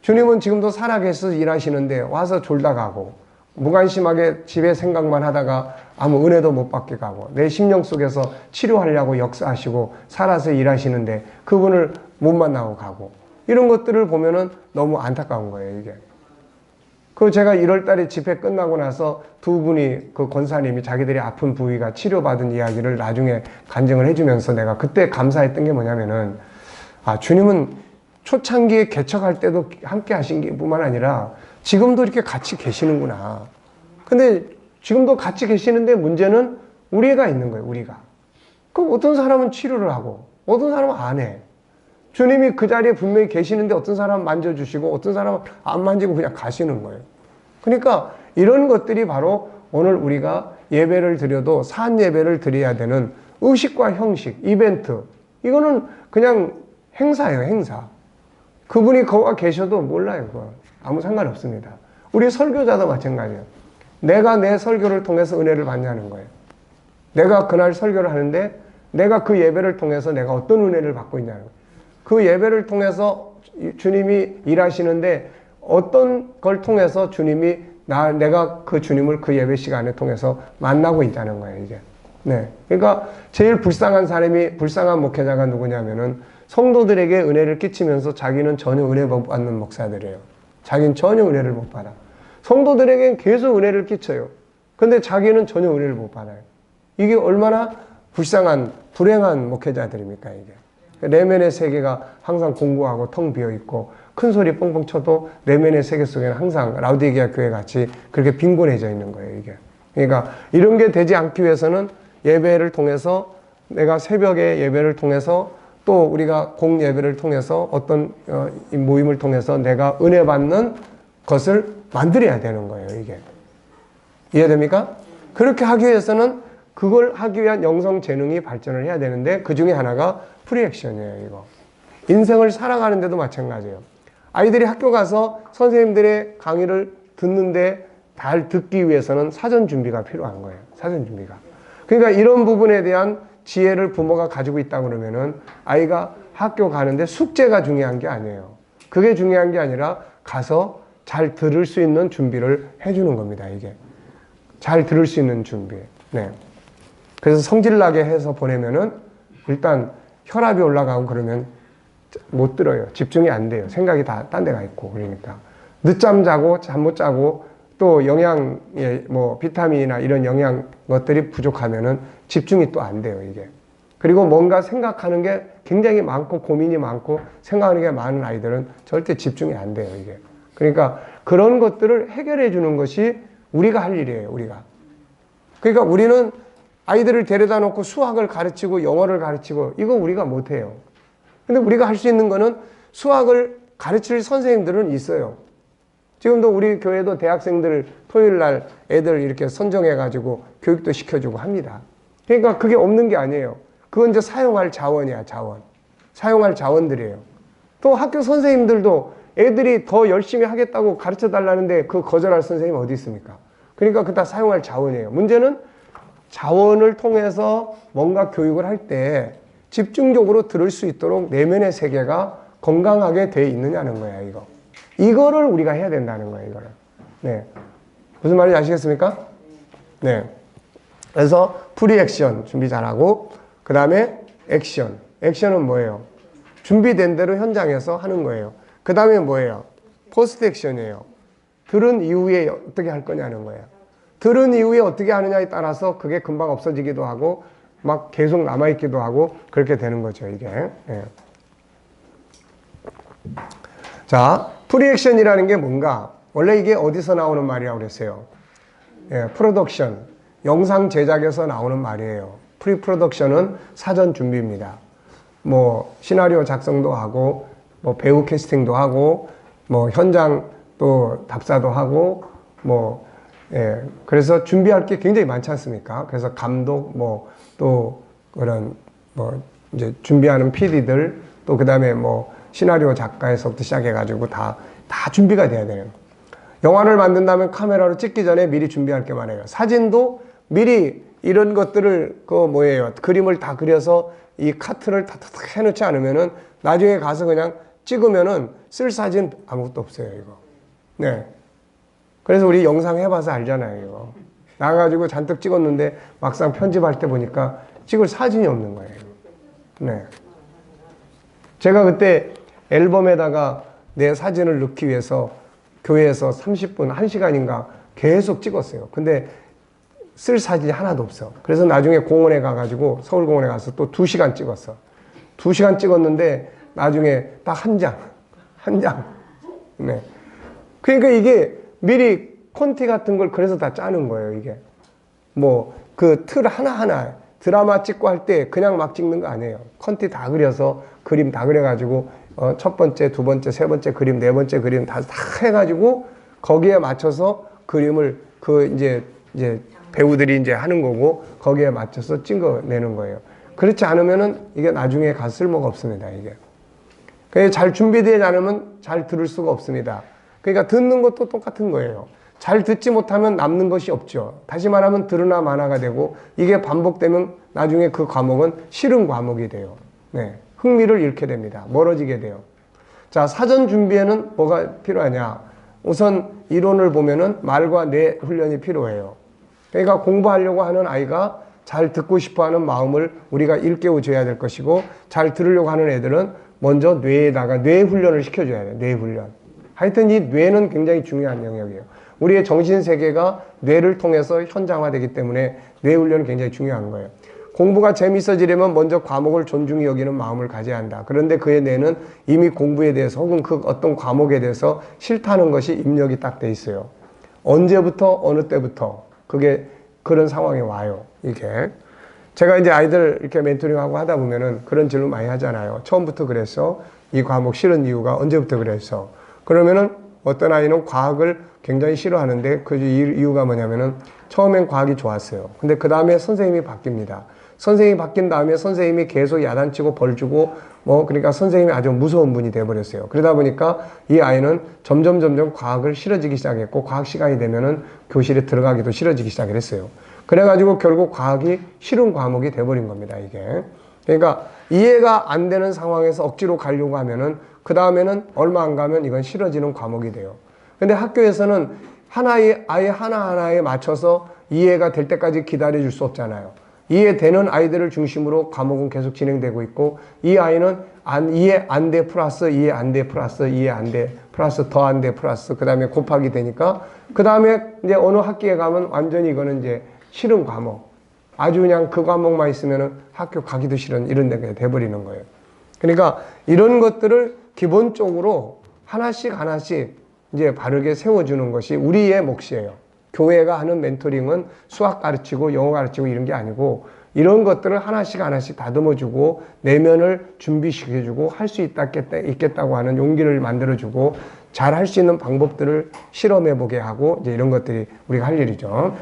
주님은 지금도 살아계셔서 일하시는데 와서 졸다 가고, 무관심하게 집에 생각만 하다가 아무 은혜도 못 받게 가고, 내 심령 속에서 치료하려고 역사하시고 살아서 일하시는데 그분을 못 만나고 가고, 이런 것들을 보면은 너무 안타까운 거예요, 이게. 제가 1월 달에 집회 끝나고 나서 두 분이 그 권사님이 자기들이 아픈 부위가 치료받은 이야기를 나중에 간증을 해주면서 내가 그때 감사했던 게 뭐냐면은, 주님은 초창기에 개척할 때도 함께 하신 게 뿐만 아니라 지금도 이렇게 같이 계시는구나. 근데 지금도 같이 계시는데 문제는 우리가 있는 거예요, 우리가. 그럼 어떤 사람은 치료를 하고 어떤 사람은 안 해. 주님이 그 자리에 분명히 계시는데 어떤 사람은 만져주시고 어떤 사람은 안 만지고 그냥 가시는 거예요. 그러니까 이런 것들이 바로 오늘 우리가 예배를 드려도 산 예배를 드려야 되는 의식과 형식, 이벤트. 이거는 그냥 행사예요, 행사. 그분이 거기 계셔도 몰라요, 그거. 아무 상관없습니다. 우리 설교자도 마찬가지예요. 내가 내 설교를 통해서 은혜를 받냐는 거예요. 내가 그날 설교를 하는데 내가 그 예배를 통해서 내가 어떤 은혜를 받고 있냐는 거예요. 그 예배를 통해서 주님이 일하시는데 어떤 걸 통해서 주님이 내가 그 주님을 그 예배 시간에 통해서 만나고 있다는 거예요, 이게. 네. 그러니까 제일 불쌍한 목회자가 누구냐면은 성도들에게 은혜를 끼치면서 자기는 전혀 은혜 못 받는 목사들이에요. 자기는 전혀 은혜를 못 받아. 성도들에게는 계속 은혜를 끼쳐요. 근데 자기는 전혀 은혜를 못 받아요. 이게 얼마나 불행한 목회자들입니까, 이게. 내면의 세계가 항상 공고하고 텅 비어있고 큰 소리 뻥뻥 쳐도 내면의 세계 속에는 항상 라우디게아 교회 같이 그렇게 빈곤해져 있는 거예요, 이게. 그러니까 이런 게 되지 않기 위해서는 예배를 통해서 내가 새벽에 예배를 통해서 또 우리가 공예배를 통해서 어떤 모임을 통해서 내가 은혜 받는 것을 만들어야 되는 거예요, 이게. 이해됩니까? 그렇게 하기 위해서는 그걸 하기 위한 영성 재능이 발전을 해야 되는데 그 중에 하나가 프리액션이에요, 이거. 인생을 살아가는데도 마찬가지예요. 아이들이 학교 가서 선생님들의 강의를 듣는데 잘 듣기 위해서는 사전 준비가 필요한 거예요. 사전 준비가. 그러니까 이런 부분에 대한 지혜를 부모가 가지고 있다 그러면은 아이가 학교 가는데 숙제가 중요한 게 아니에요. 그게 중요한 게 아니라 가서 잘 들을 수 있는 준비를 해주는 겁니다. 이게 잘 들을 수 있는 준비. 네. 그래서 성질나게 해서 보내면은 일단 혈압이 올라가고 그러면 못 들어요. 집중이 안 돼요. 생각이 다 딴 데가 있고 그러니까 늦잠 자고 잠 못 자고 또 영양에 뭐 비타민이나 이런 영양 것들이 부족하면은 집중이 또 안 돼요. 이게 그리고 뭔가 생각하는 게 굉장히 많고 고민이 많고 생각하는 게 많은 아이들은 절대 집중이 안 돼요. 이게 그러니까 그런 것들을 해결해 주는 것이 우리가 할 일이에요. 우리가 그러니까 우리는 아이들을 데려다 놓고 수학을 가르치고 영어를 가르치고 이거 우리가 못해요. 근데 우리가 할 수 있는 거는 수학을 가르칠 선생님들은 있어요. 지금도 우리 교회도 대학생들 토요일 날 애들 이렇게 선정해 가지고 교육도 시켜주고 합니다. 그러니까 그게 없는 게 아니에요. 그건 이제 사용할 자원이야. 자원. 사용할 자원들이에요. 또 학교 선생님들도 애들이 더 열심히 하겠다고 가르쳐 달라는데 그 거절할 선생님 어디 있습니까? 그러니까 그거 다 사용할 자원이에요. 문제는 자원을 통해서 뭔가 교육을 할 때 집중적으로 들을 수 있도록 내면의 세계가 건강하게 돼 있느냐는 거예요. 이거를 우리가 해야 된다는 거예요. 이거를. 네. 무슨 말인지 아시겠습니까? 네. 그래서 프리액션 준비 잘하고 그 다음에 액션. 액션은 뭐예요? 준비된 대로 현장에서 하는 거예요. 그 다음에 뭐예요? 포스트 액션이에요. 들은 이후에 어떻게 할 거냐는 거예요. 들은 이후에 어떻게 하느냐에 따라서 그게 금방 없어지기도 하고 막 계속 남아있기도 하고 그렇게 되는 거죠. 이게. 예. 자, 프리액션이라는 게 뭔가? 원래 이게 어디서 나오는 말이라고 그랬어요? 예, 프로덕션, 영상 제작에서 나오는 말이에요. 프리프로덕션은 사전 준비입니다. 뭐 시나리오 작성도 하고 뭐 배우 캐스팅도 하고 뭐 현장 또 답사도 하고 뭐 예, 그래서 준비할 게 굉장히 많지 않습니까? 그래서 감독 뭐 또 그런 뭐 이제 준비하는 PD들 또 그다음에 뭐 시나리오 작가에서부터 시작해가지고 다 준비가 돼야 돼요. 영화를 만든다면 카메라로 찍기 전에 미리 준비할 게 많아요. 사진도 미리 이런 것들을 그 뭐예요? 그림을 다 그려서 이 카트를 다 해놓지 않으면은 나중에 가서 그냥 찍으면은 쓸 사진 아무것도 없어요. 이거. 네. 그래서 우리 영상 해봐서 알잖아요. 이거. 나가지고 잔뜩 찍었는데 막상 편집할 때 보니까 찍을 사진이 없는 거예요. 네. 제가 그때 앨범에다가 내 사진을 넣기 위해서 교회에서 30분, 1시간인가 계속 찍었어요. 근데 쓸 사진이 하나도 없어. 그래서 나중에 공원에 가가지고 서울공원에 가서 또 2시간 찍었어. 2시간 찍었는데 나중에 딱 한 장. 네. 그러니까 이게 미리 콘티 같은 걸 그래서 다 짜는 거예요. 이게 뭐 그 틀 하나하나 드라마 찍고 할 때 그냥 막 찍는 거 아니에요. 콘티 다 그려서 그림 다 그려가지고 첫 번째, 두 번째, 세 번째 그림, 네 번째 그림 다 해가지고 거기에 맞춰서 그림을 이제 배우들이 이제 하는 거고 거기에 맞춰서 찍어내는 거예요. 그렇지 않으면은 이게 나중에 갈 쓸모가 없습니다. 이게. 그러니까 잘 준비되지 않으면 잘 들을 수가 없습니다. 그러니까 듣는 것도 똑같은 거예요. 잘 듣지 못하면 남는 것이 없죠. 다시 말하면 들으나 마나가 되고 이게 반복되면 나중에 그 과목은 싫은 과목이 돼요. 네. 흥미를 잃게 됩니다. 멀어지게 돼요. 자, 사전 준비에는 뭐가 필요하냐? 우선 이론을 보면은 말과 뇌 훈련이 필요해요. 그러니까 공부하려고 하는 아이가 잘 듣고 싶어 하는 마음을 우리가 일깨워 줘야 될 것이고 잘 들으려고 하는 애들은 먼저 뇌에다가 뇌 훈련을 시켜줘야 돼요. 뇌 훈련. 하여튼 이 뇌는 굉장히 중요한 영역이에요. 우리의 정신세계가 뇌를 통해서 현장화되기 때문에 뇌 훈련은 굉장히 중요한 거예요. 공부가 재밌어지려면 먼저 과목을 존중히 여기는 마음을 가져야 한다. 그런데 그의 뇌는 이미 공부에 대해서 혹은 그 어떤 과목에 대해서 싫다는 것이 입력이 딱 돼 있어요. 언제부터 어느 때부터 그게 그런 상황이 와요. 이게 제가 이제 아이들 이렇게 멘토링하고 하다 보면은 그런 질문 많이 하잖아요. 처음부터 그랬어? 이 과목 싫은 이유가 언제부터 그랬어? 그러면은 어떤 아이는 과학을 굉장히 싫어하는데 그 이유가 뭐냐면은 처음엔 과학이 좋았어요. 근데 그 다음에 선생님이 바뀝니다. 선생님이 바뀐 다음에 선생님이 계속 야단치고 벌주고 그러니까 선생님이 아주 무서운 분이 돼버렸어요. 그러다 보니까 이 아이는 점점 과학을 싫어지기 시작했고 과학 시간이 되면은 교실에 들어가기도 싫어지기 시작했어요. 그래가지고 결국 과학이 싫은 과목이 돼버린 겁니다, 이게. 그러니까 이해가 안 되는 상황에서 억지로 가려고 하면은 그 다음에는 얼마 안 가면 이건 싫어지는 과목이 돼요. 근데 학교에서는 아예 하나하나에 맞춰서 이해가 될 때까지 기다려 줄 수 없잖아요. 이해되는 아이들을 중심으로 과목은 계속 진행되고 있고, 이 아이는 이해 안 돼 플러스 이해 안 돼 플러스 이해 안 돼 플러스 더 안 돼 플러스 그 다음에 곱하기 되니까, 그 다음에 이제 어느 학기에 가면 완전히 이거는 이제 싫은 과목, 아주 그냥 그 과목만 있으면은 학교 가기도 싫은 이런 데가 돼버리는 거예요. 그러니까 이런 것들을 기본적으로 하나씩 이제 바르게 세워주는 것이 우리의 몫이에요. 교회가 하는 멘토링은 수학 가르치고 영어 가르치고 이런 게 아니고, 이런 것들을 하나씩 다듬어주고 내면을 준비시켜주고 할 수 있겠다고 하는 용기를 만들어주고 잘 할 수 있는 방법들을 실험해보게 하고, 이제 이런 것들이 우리가 할 일이죠.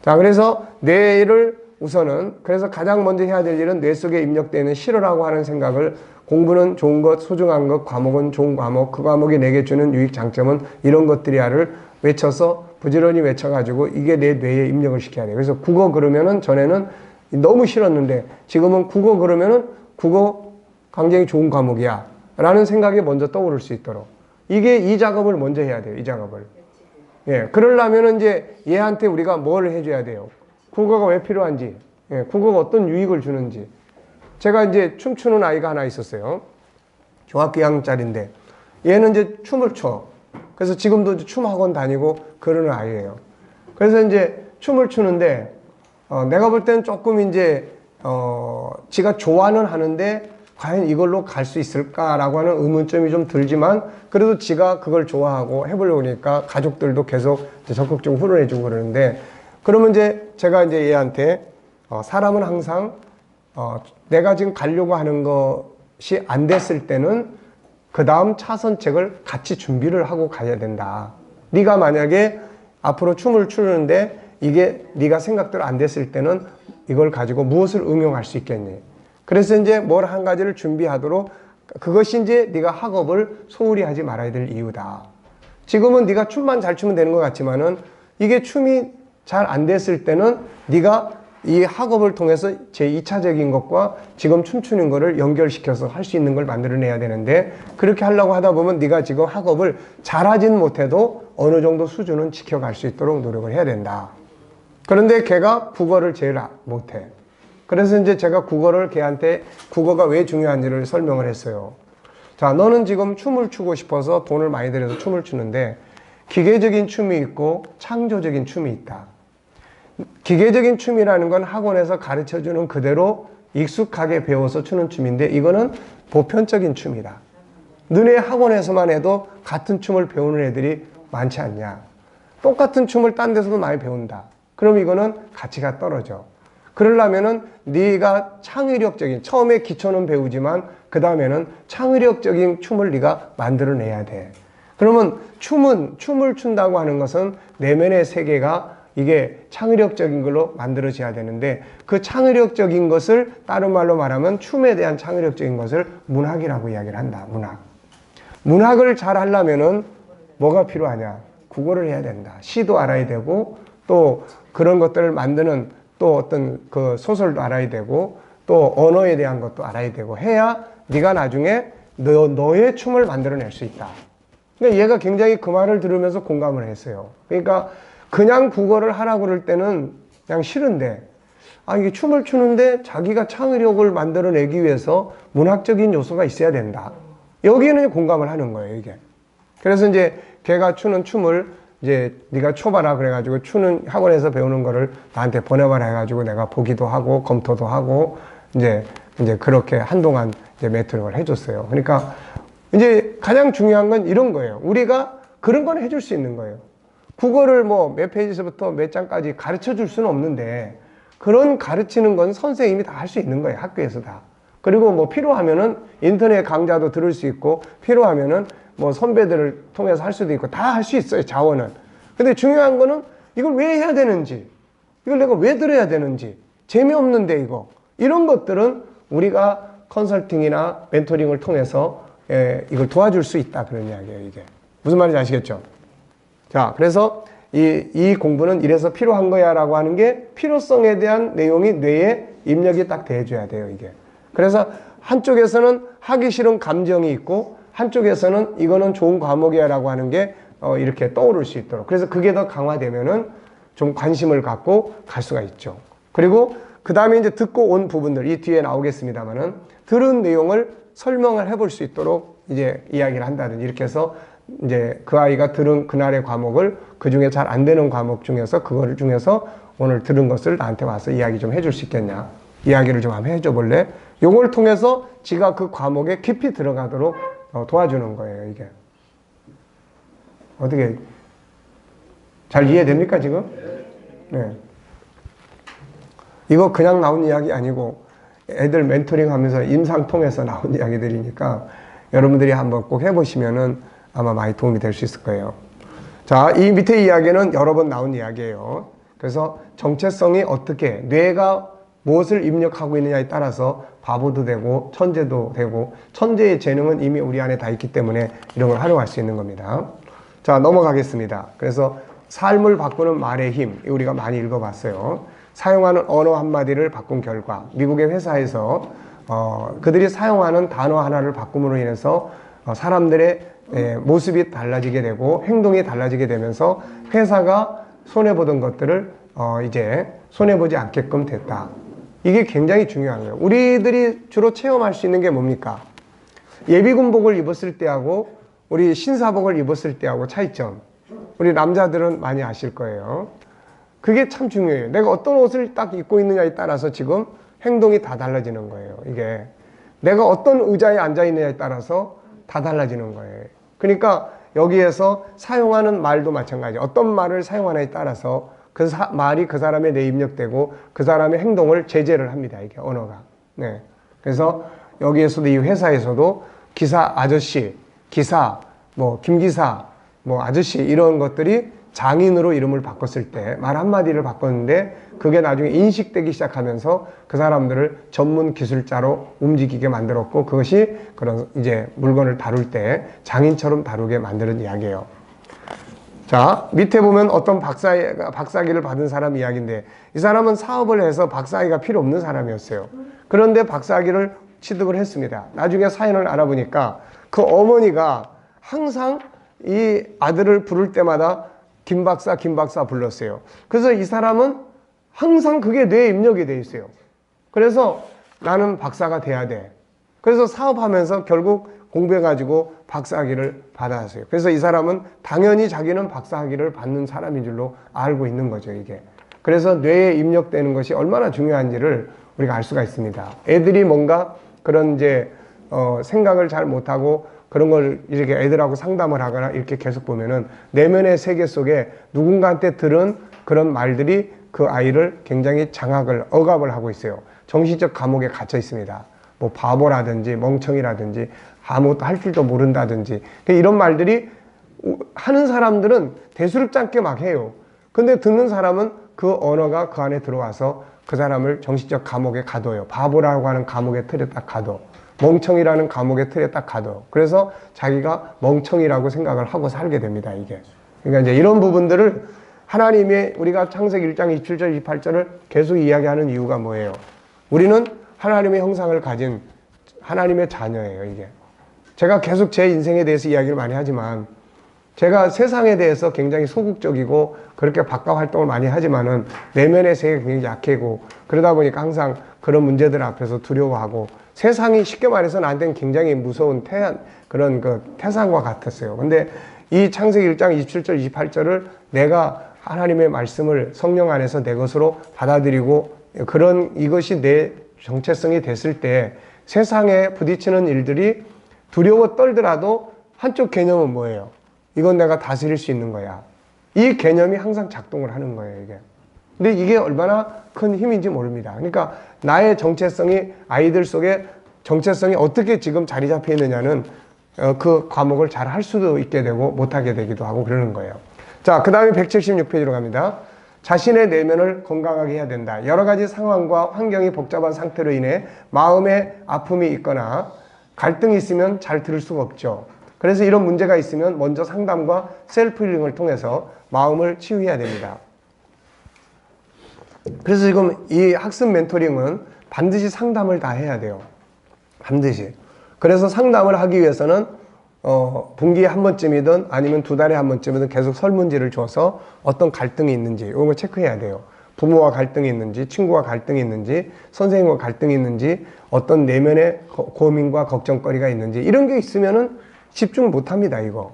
자, 그래서 뇌를 우선은, 그래서 가장 먼저 해야 될 일은 뇌 속에 입력되어 있는 싫어라고 하는 생각을, 공부는 좋은 것, 소중한 것, 과목은 좋은 과목, 그 과목이 내게 주는 유익 장점은 이런 것들이야를 외쳐서 부지런히 외쳐가지고 이게 내 뇌에 입력을 시켜야 돼요. 그래서 국어 그러면은 전에는 너무 싫었는데 지금은 국어 그러면은 국어 굉장히 좋은 과목이야 라는 생각이 먼저 떠오를 수 있도록, 이 작업을 먼저 해야 돼요. 이 작업을. 예, 그러려면은 이제 얘한테 우리가 뭘 해줘야 돼요. 국어가 왜 필요한지, 예, 국어가 어떤 유익을 주는지. 제가 이제 춤추는 아이가 하나 있었어요. 중학교 2학년짜리인데 얘는 이제 춤을 춰. 그래서 지금도 춤 학원 다니고 그러는 아이예요. 그래서 이제 춤을 추는데 내가 볼 때는 조금 이제 지가 좋아는 하는데 과연 이걸로 갈 수 있을까라고 하는 의문점이 좀 들지만, 그래도 지가 그걸 좋아하고 해보려고 하니까 가족들도 계속 적극적으로 후원해주고 그러는데, 그러면 이제 제가 이제 얘한테 사람은 항상 내가 지금 가려고 하는 것이 안 됐을 때는 그 다음 차선책을 같이 준비를 하고 가야 된다. 네가 만약에 앞으로 춤을 추는데 이게 네가 생각대로 안 됐을 때는 이걸 가지고 무엇을 응용할 수 있겠니? 그래서 이제 뭘 한 가지를 준비하도록, 그것이 이제 네가 학업을 소홀히 하지 말아야 될 이유다. 지금은 네가 춤만 잘 추면 되는 것 같지만은 이게 춤이 잘 안 됐을 때는 네가 이 학업을 통해서 제2차적인 것과 지금 춤추는 거를 연결시켜서 할 수 있는 걸 만들어내야 되는데, 그렇게 하려고 하다 보면 네가 지금 학업을 잘하진 못해도 어느 정도 수준은 지켜갈 수 있도록 노력을 해야 된다. 그런데 걔가 국어를 제일 못해. 그래서 이제 제가 걔한테 국어가 왜 중요한지를 설명을 했어요. 자, 너는 지금 춤을 추고 싶어서 돈을 많이 들여서 춤을 추는데 기계적인 춤이 있고 창조적인 춤이 있다. 기계적인 춤이라는 건 학원에서 가르쳐주는 그대로 익숙하게 배워서 추는 춤인데, 이거는 보편적인 춤이다. 너네 학원에서만 해도 같은 춤을 배우는 애들이 많지 않냐. 똑같은 춤을 딴 데서도 많이 배운다. 그럼 이거는 가치가 떨어져. 그러려면은 네가 창의력적인, 처음에 기초는 배우지만 그 다음에는 창의력적인 춤을 네가 만들어내야 돼. 그러면 춤을 춘다고 하는 것은 내면의 세계가 이게 창의력적인 걸로 만들어져야 되는데, 그 창의력적인 것을 다른 말로 말하면 춤에 대한 창의력적인 것을 문학이라고 이야기를 한다. 문학을 잘 하려면은 뭐가 필요하냐? 국어를 해야 된다. 시도 알아야 되고, 또 그런 것들을 만드는 또 어떤 그 소설도 알아야 되고, 또 언어에 대한 것도 알아야 되고 해야 네가 나중에 너의 춤을 만들어낼 수 있다. 그러니까 얘가 굉장히 그 말을 들으면서 공감을 했어요. 그러니까 그냥 국어를 하라고 그럴 때는 그냥 싫은데, 이게 춤을 추는데 자기가 창의력을 만들어내기 위해서 문학적인 요소가 있어야 된다. 여기에는 공감을 하는 거예요, 이게. 그래서 이제 걔가 추는 춤을 이제 네가 춰봐라 그래가지고 추는 학원에서 배우는 거를 나한테 보내봐라 해가지고 내가 보기도 하고 검토도 하고 이제 그렇게 한동안 이제 멘토링을 해줬어요. 그러니까 이제 가장 중요한 건 이런 거예요. 우리가 그런 건 해줄 수 있는 거예요. 국어를 뭐 몇 페이지서부터 몇 장까지 가르쳐 줄 수는 없는데, 그런 가르치는 건 선생님이 다 할 수 있는 거예요. 학교에서 다. 그리고 뭐 필요하면은 인터넷 강좌도 들을 수 있고, 필요하면은 뭐 선배들을 통해서 할 수도 있고, 다 할 수 있어요, 자원은. 근데 중요한 거는 이걸 왜 해야 되는지, 이걸 내가 왜 들어야 되는지, 재미없는데 이런 것들은 우리가 컨설팅이나 멘토링을 통해서 이걸 도와줄 수 있다, 그런 이야기예요. 이게 무슨 말인지 아시겠죠? 자, 그래서 이 공부는 이래서 필요한 거야 라고 하는 게 필요성에 대한 내용이 뇌에 입력이 딱 돼줘야 돼요, 이게. 그래서 한쪽에서는 하기 싫은 감정이 있고 한쪽에서는 이거는 좋은 과목이야 라고 하는 게 이렇게 떠오를 수 있도록. 그래서 그게 더 강화되면은 좀 관심을 갖고 갈 수가 있죠. 그리고 그 다음에 이제 듣고 온 부분들, 이 뒤에 나오겠습니다만은 들은 내용을 설명을 해볼 수 있도록 이제 이야기를 한다든지 이렇게 해서 이제 그 아이가 들은 그날의 과목을 그 중에 잘 안 되는 과목 중에서 그거를 중에서 오늘 들은 것을 나한테 와서 이야기 좀 해줄 수 있겠냐. 이야기를 좀 한번 해줘 볼래? 요걸 통해서 지가 그 과목에 깊이 들어가도록 도와주는 거예요, 이게. 어떻게 잘 이해됩니까, 지금? 네. 이거 그냥 나온 이야기 아니고 애들 멘토링 하면서 임상 통해서 나온 이야기들이니까 여러분들이 한번 꼭 해보시면은 아마 많이 도움이 될 수 있을 거예요. 자, 이 밑에 이야기는 여러 번 나온 이야기예요. 그래서 정체성이 어떻게, 뇌가 무엇을 입력하고 있느냐에 따라서 바보도 되고 천재도 되고, 천재의 재능은 이미 우리 안에 다 있기 때문에 이런 걸 활용할 수 있는 겁니다. 자, 넘어가겠습니다. 그래서 삶을 바꾸는 말의 힘, 우리가 많이 읽어봤어요. 사용하는 언어 한마디를 바꾼 결과, 미국의 회사에서 그들이 사용하는 단어 하나를 바꿈으로 인해서 사람들의 모습이 달라지게 되고 행동이 달라지게 되면서 회사가 손해보던 것들을 이제 손해보지 않게끔 됐다. 이게 굉장히 중요한 거예요. 우리들이 주로 체험할 수 있는 게 뭡니까? 예비군복을 입었을 때하고 우리 신사복을 입었을 때하고 차이점. 우리 남자들은 많이 아실 거예요. 그게 참 중요해요. 내가 어떤 옷을 딱 입고 있느냐에 따라서 지금 행동이 다 달라지는 거예요. 이게 내가 어떤 의자에 앉아 있느냐에 따라서 다 달라지는 거예요. 그러니까 여기에서 사용하는 말도 마찬가지. 어떤 말을 사용하느냐에 따라서 그 말이 그 사람의 뇌에 입력되고 그 사람의 행동을 제재를 합니다. 이게 언어가. 네. 그래서 여기에서도 이 회사에서도 기사 아저씨, 기사, 뭐 김기사, 뭐 아저씨 이런 것들이 장인으로 이름을 바꿨을 때 말 한마디를 바꿨는데 그게 나중에 인식되기 시작하면서 그 사람들을 전문 기술자로 움직이게 만들었고 그것이 그런 이제 물건을 다룰 때 장인처럼 다루게 만드는 이야기예요. 자, 밑에 보면 어떤 박사학위를 받은 사람 이야기인데 이 사람은 사업을 해서 박사학위가 필요 없는 사람이었어요. 그런데 박사학위를 취득을 했습니다. 나중에 사연을 알아보니까 그 어머니가 항상 이 아들을 부를 때마다 김 박사, 김 박사 불렀어요. 그래서 이 사람은 항상 그게 뇌에 입력이 돼 있어요. 그래서 나는 박사가 돼야 돼. 그래서 사업하면서 결국 공부해가지고 박사학위를 받았어요. 그래서 이 사람은 당연히 자기는 박사학위를 받는 사람인 줄로 알고 있는 거죠, 이게. 그래서 뇌에 입력되는 것이 얼마나 중요한지를 우리가 알 수가 있습니다. 애들이 뭔가 그런 이제 생각을 잘 못하고 그런 걸 이렇게 애들하고 상담을 하거나 이렇게 계속 보면은 내면의 세계 속에 누군가한테 들은 그런 말들이 그 아이를 굉장히 억압을 하고 있어요. 정신적 감옥에 갇혀 있습니다. 뭐 바보라든지 멍청이라든지 아무것도 할 줄도 모른다든지 이런 말들이 하는 사람들은 대수롭지 않게 막 해요. 근데 듣는 사람은 그 언어가 그 안에 들어와서 그 사람을 정신적 감옥에 가둬요. 바보라고 하는 감옥의 틀에 딱 가둬. 멍청이라는 감옥의 틀에 딱 가둬. 그래서 자기가 멍청이라고 생각을 하고 살게 됩니다, 이게. 그러니까 이제 이런 부분들을 하나님의 우리가 창세기 1장 27절 28절을 계속 이야기하는 이유가 뭐예요? 우리는 하나님의 형상을 가진 하나님의 자녀예요, 이게. 제가 계속 제 인생에 대해서 이야기를 많이 하지만 제가 세상에 대해서 굉장히 소극적이고 그렇게 바깥 활동을 많이 하지만은 내면의 세계가 굉장히 약하고 그러다 보니까 항상 그런 문제들 앞에서 두려워하고 세상이 쉽게 말해서 나한테는 굉장히 무서운 그런 태산과 같았어요. 근데 이 창세기 1장 27절 28절을 내가 하나님의 말씀을 성령 안에서 내 것으로 받아들이고 이것이 내 정체성이 됐을 때 세상에 부딪히는 일들이 두려워 떨더라도 한쪽 개념은 뭐예요? 이건 내가 다스릴 수 있는 거야. 이 개념이 항상 작동을 하는 거예요, 이게. 근데 이게 얼마나 큰 힘인지 모릅니다. 그러니까 나의 정체성이 아이들 속에 정체성이 어떻게 지금 자리 잡혀 있느냐는 그 과목을 잘 할 수도 있게 되고 못하게 되기도 하고 그러는 거예요. 자, 그 다음에 176페이지로 갑니다. 자신의 내면을 건강하게 해야 된다. 여러 가지 상황과 환경이 복잡한 상태로 인해 마음에 아픔이 있거나 갈등이 있으면 잘 들을 수가 없죠. 그래서 이런 문제가 있으면 먼저 상담과 셀프 힐링을 통해서 마음을 치유해야 됩니다. 그래서 지금 이 학습 멘토링은 반드시 상담을 다 해야 돼요. 반드시. 그래서 상담을 하기 위해서는 분기에 한 번쯤이든 아니면 두 달에 한 번쯤이든 계속 설문지를 줘서 어떤 갈등이 있는지 이런 걸 체크해야 돼요. 부모와 갈등이 있는지, 친구와 갈등이 있는지, 선생님과 갈등이 있는지, 어떤 내면의 고민과 걱정거리가 있는지 이런 게 있으면은 집중을 못 합니다, 이거.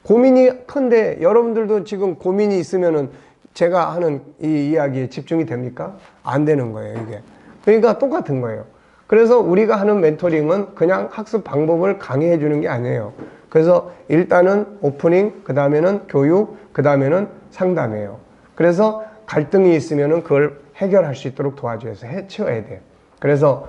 고민이 큰데 여러분들도 지금 고민이 있으면은 제가 하는 이 이야기에 집중이 됩니까? 안 되는 거예요, 이게. 그러니까 똑같은 거예요. 그래서 우리가 하는 멘토링은 그냥 학습 방법을 강의해 주는 게 아니에요. 그래서 일단은 오프닝, 그 다음에는 교육, 그 다음에는 상담이에요. 그래서 갈등이 있으면은 그걸 해결할 수 있도록 도와줘서 해치워야 돼요. 그래서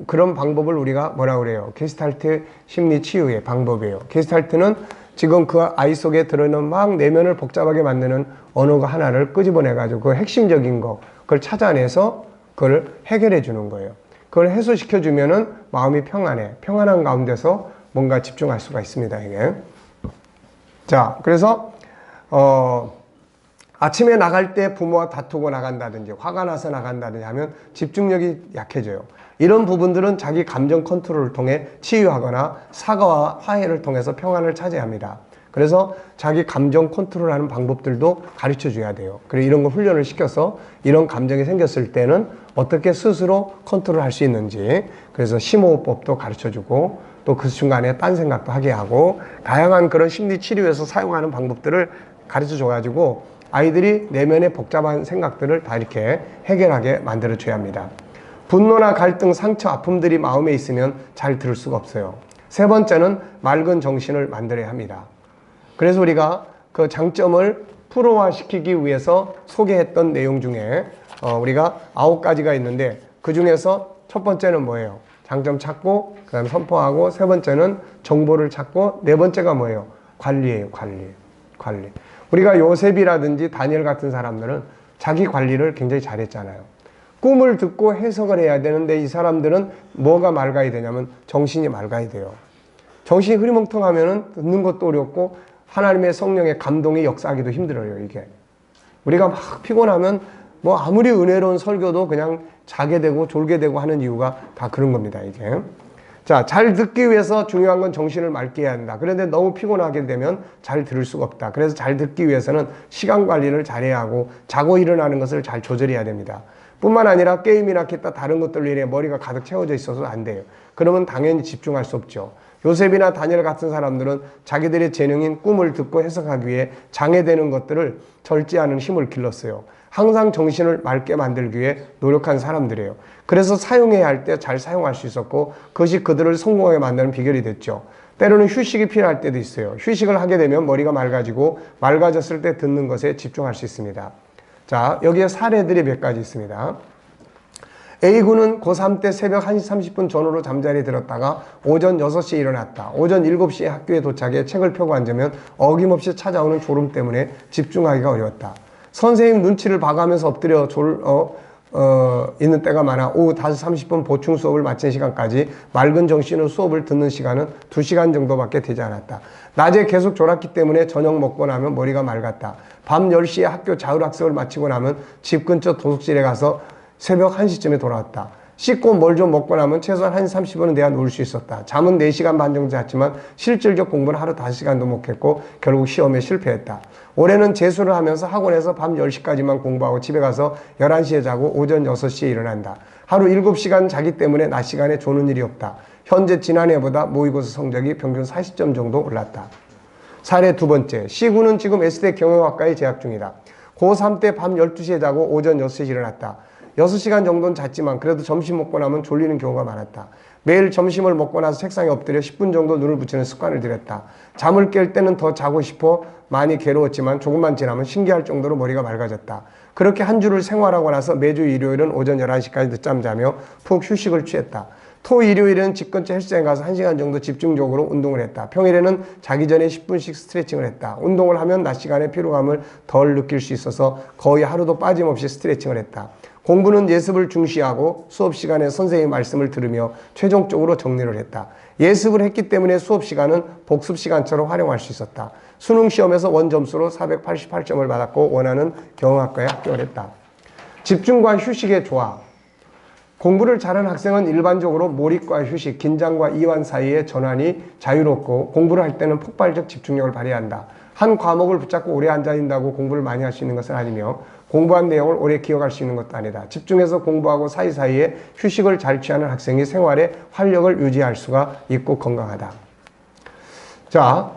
그런 방법을 우리가 뭐라 그래요? 게스탈트 심리 치유의 방법이에요. 게스탈트는 지금 그 아이 속에 들어있는 막 내면을 복잡하게 만드는 언어가 하나를 끄집어내가지고 그 핵심적인 거, 그걸 찾아내서 그걸 해결해 주는 거예요. 그걸 해소시켜 주면은 마음이 평안해. 평안한 가운데서 뭔가 집중할 수가 있습니다, 이게. 자, 그래서, 아침에 나갈 때 부모와 다투고 나간다든지 화가 나서 나간다든지 하면 집중력이 약해져요. 이런 부분들은 자기 감정 컨트롤을 통해 치유하거나 사과와 화해를 통해서 평안을 찾아야 합니다. 그래서 자기 감정 컨트롤하는 방법들도 가르쳐 줘야 돼요. 그리고 이런 거 훈련을 시켜서 이런 감정이 생겼을 때는 어떻게 스스로 컨트롤할 수 있는지, 그래서 심호흡법도 가르쳐 주고 또 그 순간에 딴 생각도 하게 하고 다양한 그런 심리 치료에서 사용하는 방법들을 가르쳐 줘가지고 아이들이 내면의 복잡한 생각들을 다 이렇게 해결하게 만들어 줘야 합니다. 분노나 갈등, 상처, 아픔들이 마음에 있으면 잘 들을 수가 없어요. 세 번째는 맑은 정신을 만들어야 합니다. 그래서 우리가 그 장점을 프로화시키기 위해서 소개했던 내용 중에 우리가 9가지가 있는데 그 중에서 첫 번째는 뭐예요? 장점 찾고 그 다음에 선포하고, 세 번째는 정보를 찾고, 네 번째가 뭐예요? 관리예요. 관리. 우리가 요셉이라든지 다니엘 같은 사람들은 자기 관리를 굉장히 잘했잖아요. 꿈을 듣고 해석을 해야 되는데 이 사람들은 뭐가 맑아야 되냐면 정신이 맑아야 돼요. 정신이 흐리멍텅하면은 듣는 것도 어렵고 하나님의 성령의 감동이 역사하기도 힘들어요, 이게. 우리가 막 피곤하면 뭐 아무리 은혜로운 설교도 그냥 자게 되고 졸게 되고 하는 이유가 다 그런 겁니다, 이게. 자, 잘 듣기 위해서 중요한 건 정신을 맑게 해야 한다. 그런데 너무 피곤하게 되면 잘 들을 수가 없다. 그래서 잘 듣기 위해서는 시간 관리를 잘해야 하고 자고 일어나는 것을 잘 조절해야 됩니다. 뿐만 아니라 게임이나 기타 다른 것들로 인해 머리가 가득 채워져 있어서 안 돼요. 그러면 당연히 집중할 수 없죠. 요셉이나 다니엘 같은 사람들은 자기들의 재능인 꿈을 듣고 해석하기 위해 장애되는 것들을 절제하는 힘을 길렀어요. 항상 정신을 맑게 만들기 위해 노력한 사람들이에요. 그래서 사용해야 할 때 잘 사용할 수 있었고 그것이 그들을 성공하게 만드는 비결이 됐죠. 때로는 휴식이 필요할 때도 있어요. 휴식을 하게 되면 머리가 맑아지고 맑아졌을 때 듣는 것에 집중할 수 있습니다. 자, 여기에 사례들이 몇 가지 있습니다. A군은 고3 때 새벽 1시 30분 전후로 잠자리에 들었다가 오전 6시에 일어났다. 오전 7시에 학교에 도착해 책을 펴고 앉으면 어김없이 찾아오는 졸음 때문에 집중하기가 어려웠다. 선생님 눈치를 봐가면서 엎드려 있는 때가 많아. 오후 5시 30분 보충 수업을 마친 시간까지 맑은 정신으로 수업을 듣는 시간은 2시간 정도밖에 되지 않았다. 낮에 계속 졸았기 때문에 저녁 먹고 나면 머리가 맑았다. 밤 10시에 학교 자율학습을 마치고 나면 집 근처 도둑질에 가서 새벽 1시쯤에 돌아왔다. 씻고 뭘 좀 먹고 나면 최소한 1시 30분은 돼야 누울 수 있었다. 잠은 4시간 반 정도 잤지만 실질적 공부는 하루 5시간도 못 했고 결국 시험에 실패했다. 올해는 재수를 하면서 학원에서 밤 10시까지만 공부하고 집에 가서 11시에 자고 오전 6시에 일어난다. 하루 7시간 자기 때문에 낮 시간에 조는 일이 없다. 현재 지난해보다 모의고사 성적이 평균 40점 정도 올랐다. 사례 두 번째, C군은 지금 S대 경영학과에 재학 중이다. 고3 때 밤 12시에 자고 오전 6시에 일어났다. 6시간 정도는 잤지만 그래도 점심 먹고 나면 졸리는 경우가 많았다. 매일 점심을 먹고 나서 책상에 엎드려 10분 정도 눈을 붙이는 습관을 들였다. 잠을 깰 때는 더 자고 싶어 많이 괴로웠지만 조금만 지나면 신기할 정도로 머리가 맑아졌다. 그렇게 한 주를 생활하고 나서 매주 일요일은 오전 11시까지 늦잠 자며 푹 휴식을 취했다. 토, 일요일은 집 근처 헬스장에 가서 1시간 정도 집중적으로 운동을 했다. 평일에는 자기 전에 10분씩 스트레칭을 했다. 운동을 하면 낮 시간에 피로감을 덜 느낄 수 있어서 거의 하루도 빠짐없이 스트레칭을 했다. 공부는 예습을 중시하고 수업 시간에 선생님의 말씀을 들으며 최종적으로 정리를 했다. 예습을 했기 때문에 수업 시간은 복습 시간처럼 활용할 수 있었다. 수능 시험에서 원점수로 488점을 받았고 원하는 경영학과에 합격을 했다. 집중과 휴식의 조화. 공부를 잘하는 학생은 일반적으로 몰입과 휴식, 긴장과 이완 사이의 전환이 자유롭고 공부를 할 때는 폭발적 집중력을 발휘한다. 한 과목을 붙잡고 오래 앉아있는다고 공부를 많이 할 수 있는 것은 아니며 공부한 내용을 오래 기억할 수 있는 것도 아니다. 집중해서 공부하고 사이사이에 휴식을 잘 취하는 학생이 생활에 활력을 유지할 수가 있고 건강하다. 자,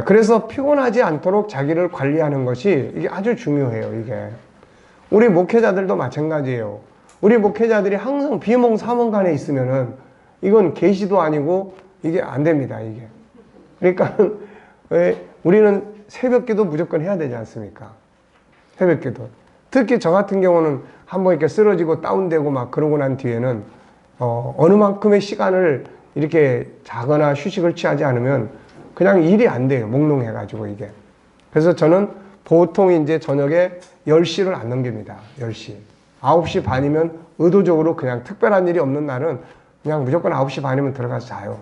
그래서 피곤하지 않도록 자기를 관리하는 것이 이게 아주 중요해요. 이게 우리 목회자들도 마찬가지예요. 우리 목회자들이 항상 비몽사몽간에 있으면은 이건 계시도 아니고 이게 안 됩니다. 이게 그러니까 우리는 새벽기도 무조건 해야 되지 않습니까? 새벽기도. 특히 저 같은 경우는 한번 이렇게 쓰러지고 다운되고 막 그러고 난 뒤에는 어느 만큼의 시간을 이렇게 자거나 휴식을 취하지 않으면 그냥 일이 안 돼요. 몽롱해가지고 이게. 그래서 저는 보통 이제 저녁에 10시를 안 넘깁니다. 10시. 9시 반이면 의도적으로 그냥 특별한 일이 없는 날은 그냥 무조건 9시 반이면 들어가서 자요.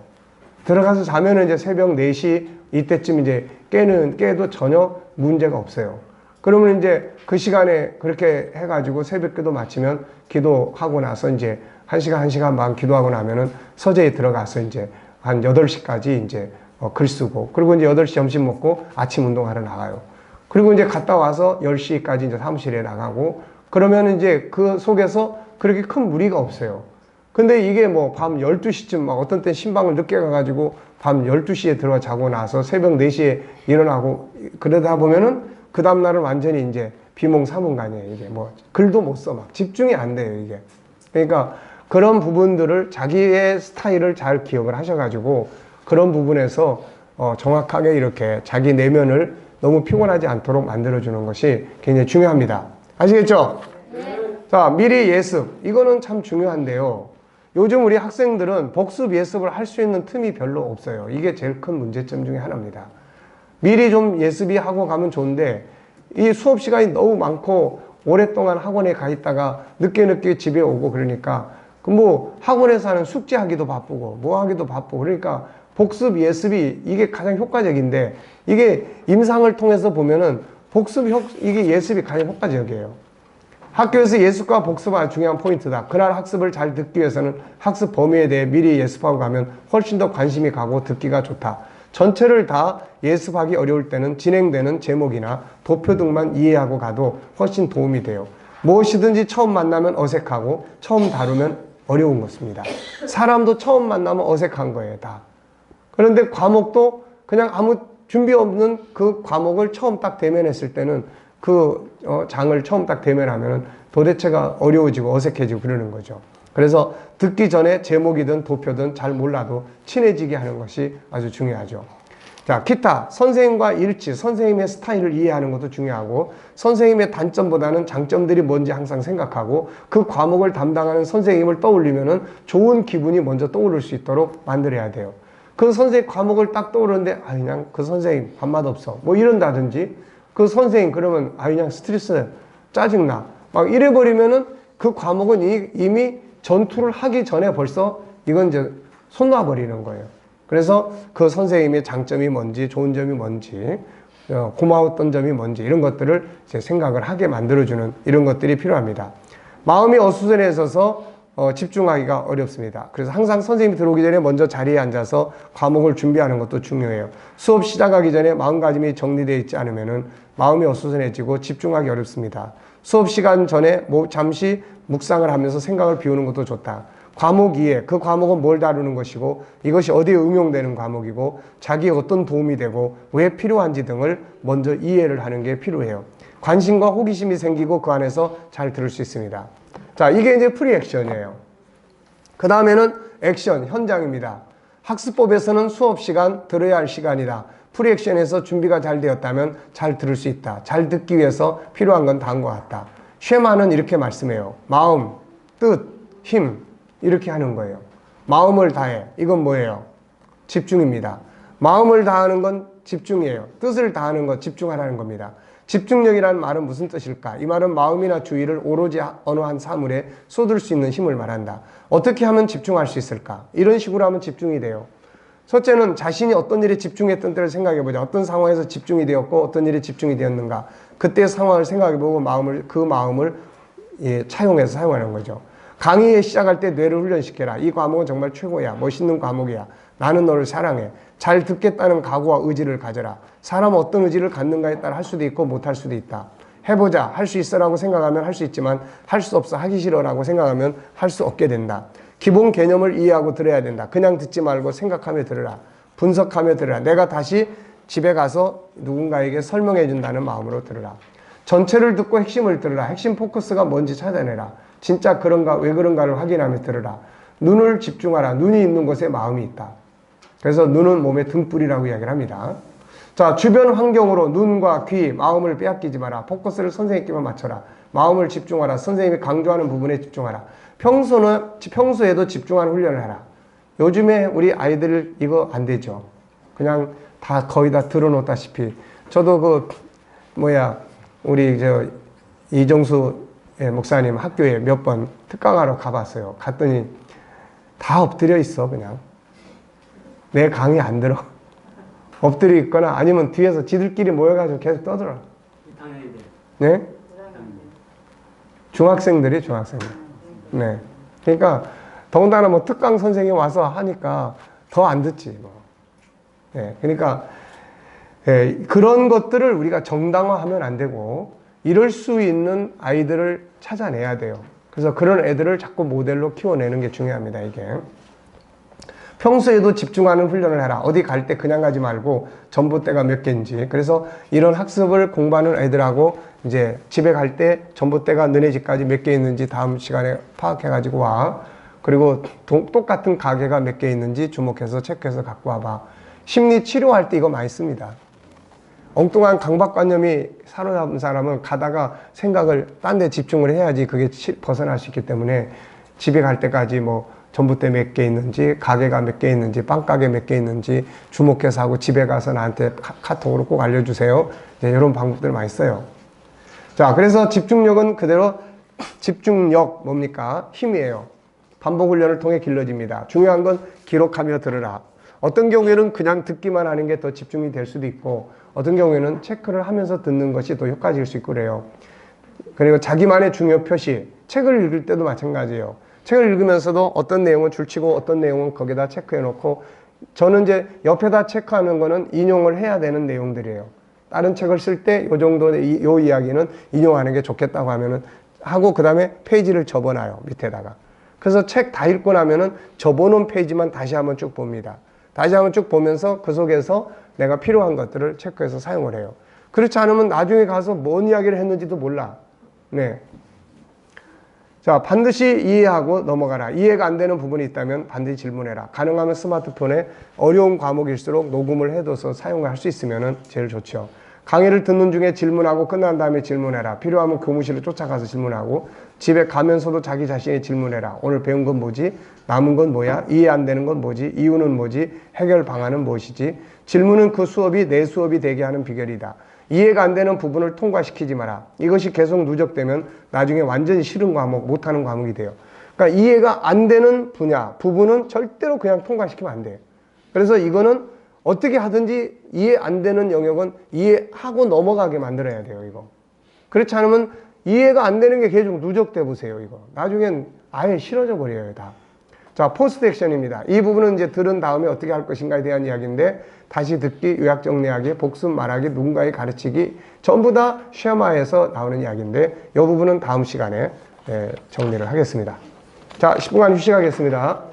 들어가서 자면은 이제 새벽 4시 이때쯤 이제 깨도 전혀 문제가 없어요. 그러면 이제 그 시간에 그렇게 해가지고 새벽기도 마치면 기도하고 나서 이제 1시간, 1시간 반 기도하고 나면은 서재에 들어가서 이제 한 8시까지 이제 글 쓰고 그리고 이제 8시 점심 먹고 아침 운동하러 나가요. 그리고 이제 갔다 와서 10시까지 이제 사무실에 나가고 그러면 이제 그 속에서 그렇게 큰 무리가 없어요. 근데 이게 뭐 밤 12시쯤 막 어떤 때 신방을 늦게 가가지고 밤 12시에 들어가 자고 나서 새벽 4시에 일어나고 그러다 보면은 그 다음날은 완전히 이제 비몽사몽간이에요. 이게 뭐 글도 못 써 막 집중이 안 돼요. 이게. 그러니까 그런 부분들을 자기의 스타일을 잘 기억을 하셔가지고 그런 부분에서 정확하게 이렇게 자기 내면을 너무 피곤하지 않도록 만들어주는 것이 굉장히 중요합니다. 아시겠죠? 자, 미리 예습. 이거는 참 중요한데요. 요즘 우리 학생들은 복습 예습을 할 수 있는 틈이 별로 없어요. 이게 제일 큰 문제점 중에 하나입니다. 미리 좀 예습이 하고 가면 좋은데 이 수업 시간이 너무 많고 오랫동안 학원에 가 있다가 늦게 집에 오고 그러니까 그 뭐 학원에서 하는 숙제하기도 바쁘고 뭐 하기도 바쁘고 그러니까 복습 예습이 이게 가장 효과적인데 이게 임상을 통해서 보면은 이게 예습이 가장 효과적이에요. 학교에서 예습과 복습은 중요한 포인트다. 그날 학습을 잘 듣기 위해서는 학습 범위에 대해 미리 예습하고 가면 훨씬 더 관심이 가고 듣기가 좋다. 전체를 다 예습하기 어려울 때는 진행되는 제목이나 도표 등만 이해하고 가도 훨씬 도움이 돼요. 무엇이든지 처음 만나면 어색하고 처음 다루면 어려운 것입니다. 사람도 처음 만나면 어색한 거예요, 다. 그런데 과목도 그냥 아무 준비 없는 그 과목을 처음 딱 대면했을 때는 그 장을 처음 딱 대면하면 도대체가 어려워지고 어색해지고 그러는 거죠. 그래서 듣기 전에 제목이든 도표든 잘 몰라도 친해지게 하는 것이 아주 중요하죠. 자, 기타, 선생님과 일치, 선생님의 스타일을 이해하는 것도 중요하고 선생님의 단점보다는 장점들이 뭔지 항상 생각하고 그 과목을 담당하는 선생님을 떠올리면은 좋은 기분이 먼저 떠오를 수 있도록 만들어야 돼요. 그 선생님 과목을 딱 떠오르는데 그냥 그 선생님 밥맛 없어 뭐 이런다든지 그 선생님 그러면 그냥 스트레스 짜증나 막 이래버리면은 그 과목은 이미 전투를 하기 전에 벌써 이건 이제 손 놔버리는 거예요. 그래서 그 선생님의 장점이 뭔지 좋은 점이 뭔지 고마웠던 점이 뭔지 이런 것들을 이제 생각을 하게 만들어주는 이런 것들이 필요합니다. 마음이 어수선해져서 집중하기가 어렵습니다. 그래서 항상 선생님이 들어오기 전에 먼저 자리에 앉아서 과목을 준비하는 것도 중요해요. 수업 시작하기 전에 마음가짐이 정리되어 있지 않으면 마음이 어수선해지고 집중하기 어렵습니다. 수업 시간 전에 잠시 묵상을 하면서 생각을 비우는 것도 좋다. 과목 이해, 그 과목은 뭘 다루는 것이고 이것이 어디에 응용되는 과목이고 자기에 어떤 도움이 되고 왜 필요한지 등을 먼저 이해를 하는 게 필요해요. 관심과 호기심이 생기고 그 안에서 잘 들을 수 있습니다. 자, 이게 이제 프리액션이에요. 그 다음에는 액션, 현장입니다. 학습법에서는 수업 시간, 들어야 할 시간이다. 프리액션에서 준비가 잘 되었다면 잘 들을 수 있다. 잘 듣기 위해서 필요한 건 다음과 같다. 쉐마는 이렇게 말씀해요. 마음, 뜻, 힘 이렇게 하는 거예요. 마음을 다해. 이건 뭐예요? 집중입니다. 마음을 다하는 건 집중이에요. 뜻을 다하는 건 집중하라는 겁니다. 집중력이라는 말은 무슨 뜻일까? 이 말은 마음이나 주의를 오로지 어느 한 사물에 쏟을 수 있는 힘을 말한다. 어떻게 하면 집중할 수 있을까? 이런 식으로 하면 집중이 돼요. 첫째는 자신이 어떤 일에 집중했던 때를 생각해보자. 어떤 상황에서 집중이 되었고 어떤 일에 집중이 되었는가. 그때 상황을 생각해보고 그 마음을 차용해서 사용하는 거죠. 강의에 시작할 때 뇌를 훈련시켜라. 이 과목은 정말 최고야. 멋있는 과목이야. 나는 너를 사랑해. 잘 듣겠다는 각오와 의지를 가져라. 사람은 어떤 의지를 갖는가에 따라 할 수도 있고 못할 수도 있다. 해보자. 할 수 있어라고 생각하면 할 수 있지만 할 수 없어. 하기 싫어라고 생각하면 할 수 없게 된다. 기본 개념을 이해하고 들어야 된다. 그냥 듣지 말고 생각하며 들으라. 분석하며 들으라. 내가 다시 집에 가서 누군가에게 설명해 준다는 마음으로 들으라. 전체를 듣고 핵심을 들으라. 핵심 포커스가 뭔지 찾아내라. 진짜 그런가 왜 그런가를 확인하며 들으라. 눈을 집중하라. 눈이 있는 곳에 마음이 있다. 그래서 눈은 몸의 등불이라고 이야기를 합니다. 자, 주변 환경으로 눈과 귀, 마음을 빼앗기지 마라. 포커스를 선생님께만 맞춰라. 마음을 집중하라. 선생님이 강조하는 부분에 집중하라. 평소에도 집중하는 훈련을 하라. 요즘에 우리 아이들 이거 안 되죠. 그냥 다 거의 다 들어놓다시피. 저도 우리 이정수 목사님 학교에 몇 번 특강하러 가봤어요. 갔더니 다 엎드려 있어. 그냥 내 강의 안 들어. 엎드려 있거나 아니면 뒤에서 지들끼리 모여가지고 계속 떠들어. 네? 중학생들이 중학생들. 네. 그러니까 더군다나 뭐 특강 선생님 와서 하니까 더 안 듣지 뭐. 네. 그러니까 그런 것들을 우리가 정당화하면 안 되고 이럴 수 있는 아이들을 찾아내야 돼요. 그래서 그런 애들을 자꾸 모델로 키워내는 게 중요합니다. 이게 평소에도 집중하는 훈련을 해라. 어디 갈 때 그냥 가지 말고 전봇대가 몇 개인지. 그래서 이런 학습을 공부하는 애들하고 이제 집에 갈 때 전봇대가 너네 집까지 몇 개 있는지 다음 시간에 파악해가지고 와. 그리고 똑같은 가게가 몇 개 있는지 주목해서 체크해서 갖고 와봐. 심리 치료할 때 이거 많이 씁니다. 엉뚱한 강박관념이 사로잡은 사람은 가다가 생각을 딴 데 집중을 해야지 그게 벗어날 수 있기 때문에 집에 갈 때까지 전봇대 몇 개 있는지, 가게가 몇 개 있는지, 빵가게 몇 개 있는지 주목해서 하고 집에 가서 나한테 카톡으로 꼭 알려주세요. 이런 방법들 많이 써요. 자, 그래서 집중력은 그대로 집중력 뭡니까? 힘이에요. 반복 훈련을 통해 길러집니다. 중요한 건 기록하며 들으라. 어떤 경우에는 그냥 듣기만 하는 게 더 집중이 될 수도 있고 어떤 경우에는 체크를 하면서 듣는 것이 더 효과적일 수 있고 그래요. 그리고 자기만의 중요 표시, 책을 읽을 때도 마찬가지예요. 책을 읽으면서도 어떤 내용은 줄치고 어떤 내용은 거기다 체크해 놓고 저는 이제 옆에다 체크하는 거는 인용을 해야 되는 내용들이에요. 다른 책을 쓸 때 요 정도의 요 이야기는 인용하는 게 좋겠다고 하면은 하고 그 다음에 페이지를 접어놔요. 밑에다가. 그래서 책 다 읽고 나면은 접어놓은 페이지만 다시 한번 쭉 봅니다. 다시 한번 쭉 보면서 그 속에서 내가 필요한 것들을 체크해서 사용을 해요. 그렇지 않으면 나중에 가서 뭔 이야기를 했는지도 몰라. 네. 자, 반드시 이해하고 넘어가라. 이해가 안 되는 부분이 있다면 반드시 질문해라. 가능하면 스마트폰에 어려운 과목일수록 녹음을 해둬서 사용할 수 있으면 제일 좋죠. 강의를 듣는 중에 질문하고 끝난 다음에 질문해라. 필요하면 교무실로 쫓아가서 질문하고 집에 가면서도 자기 자신이 질문해라. 오늘 배운 건 뭐지? 남은 건 뭐야? 이해 안 되는 건 뭐지? 이유는 뭐지? 해결 방안은 무엇이지? 질문은 그 수업이 내 수업이 되게 하는 비결이다. 이해가 안 되는 부분을 통과시키지 마라. 이것이 계속 누적되면 나중에 완전히 싫은 과목, 못하는 과목이 돼요. 그러니까 이해가 안 되는 부분은 절대로 그냥 통과시키면 안 돼요. 그래서 이거는 어떻게 하든지 이해 안 되는 영역은 이해하고 넘어가게 만들어야 돼요, 이거. 그렇지 않으면 이해가 안 되는 게 계속 누적돼 보세요, 이거. 나중엔 아예 싫어져 버려요, 다. 자, 포스트 액션입니다. 이 부분은 이제 들은 다음에 어떻게 할 것인가에 대한 이야기인데 다시 듣기, 요약 정리하기, 복습 말하기, 누군가에 가르치기 전부 다 쉐마에서 나오는 이야기인데 이 부분은 다음 시간에 정리를 하겠습니다. 자, 10분간 휴식하겠습니다.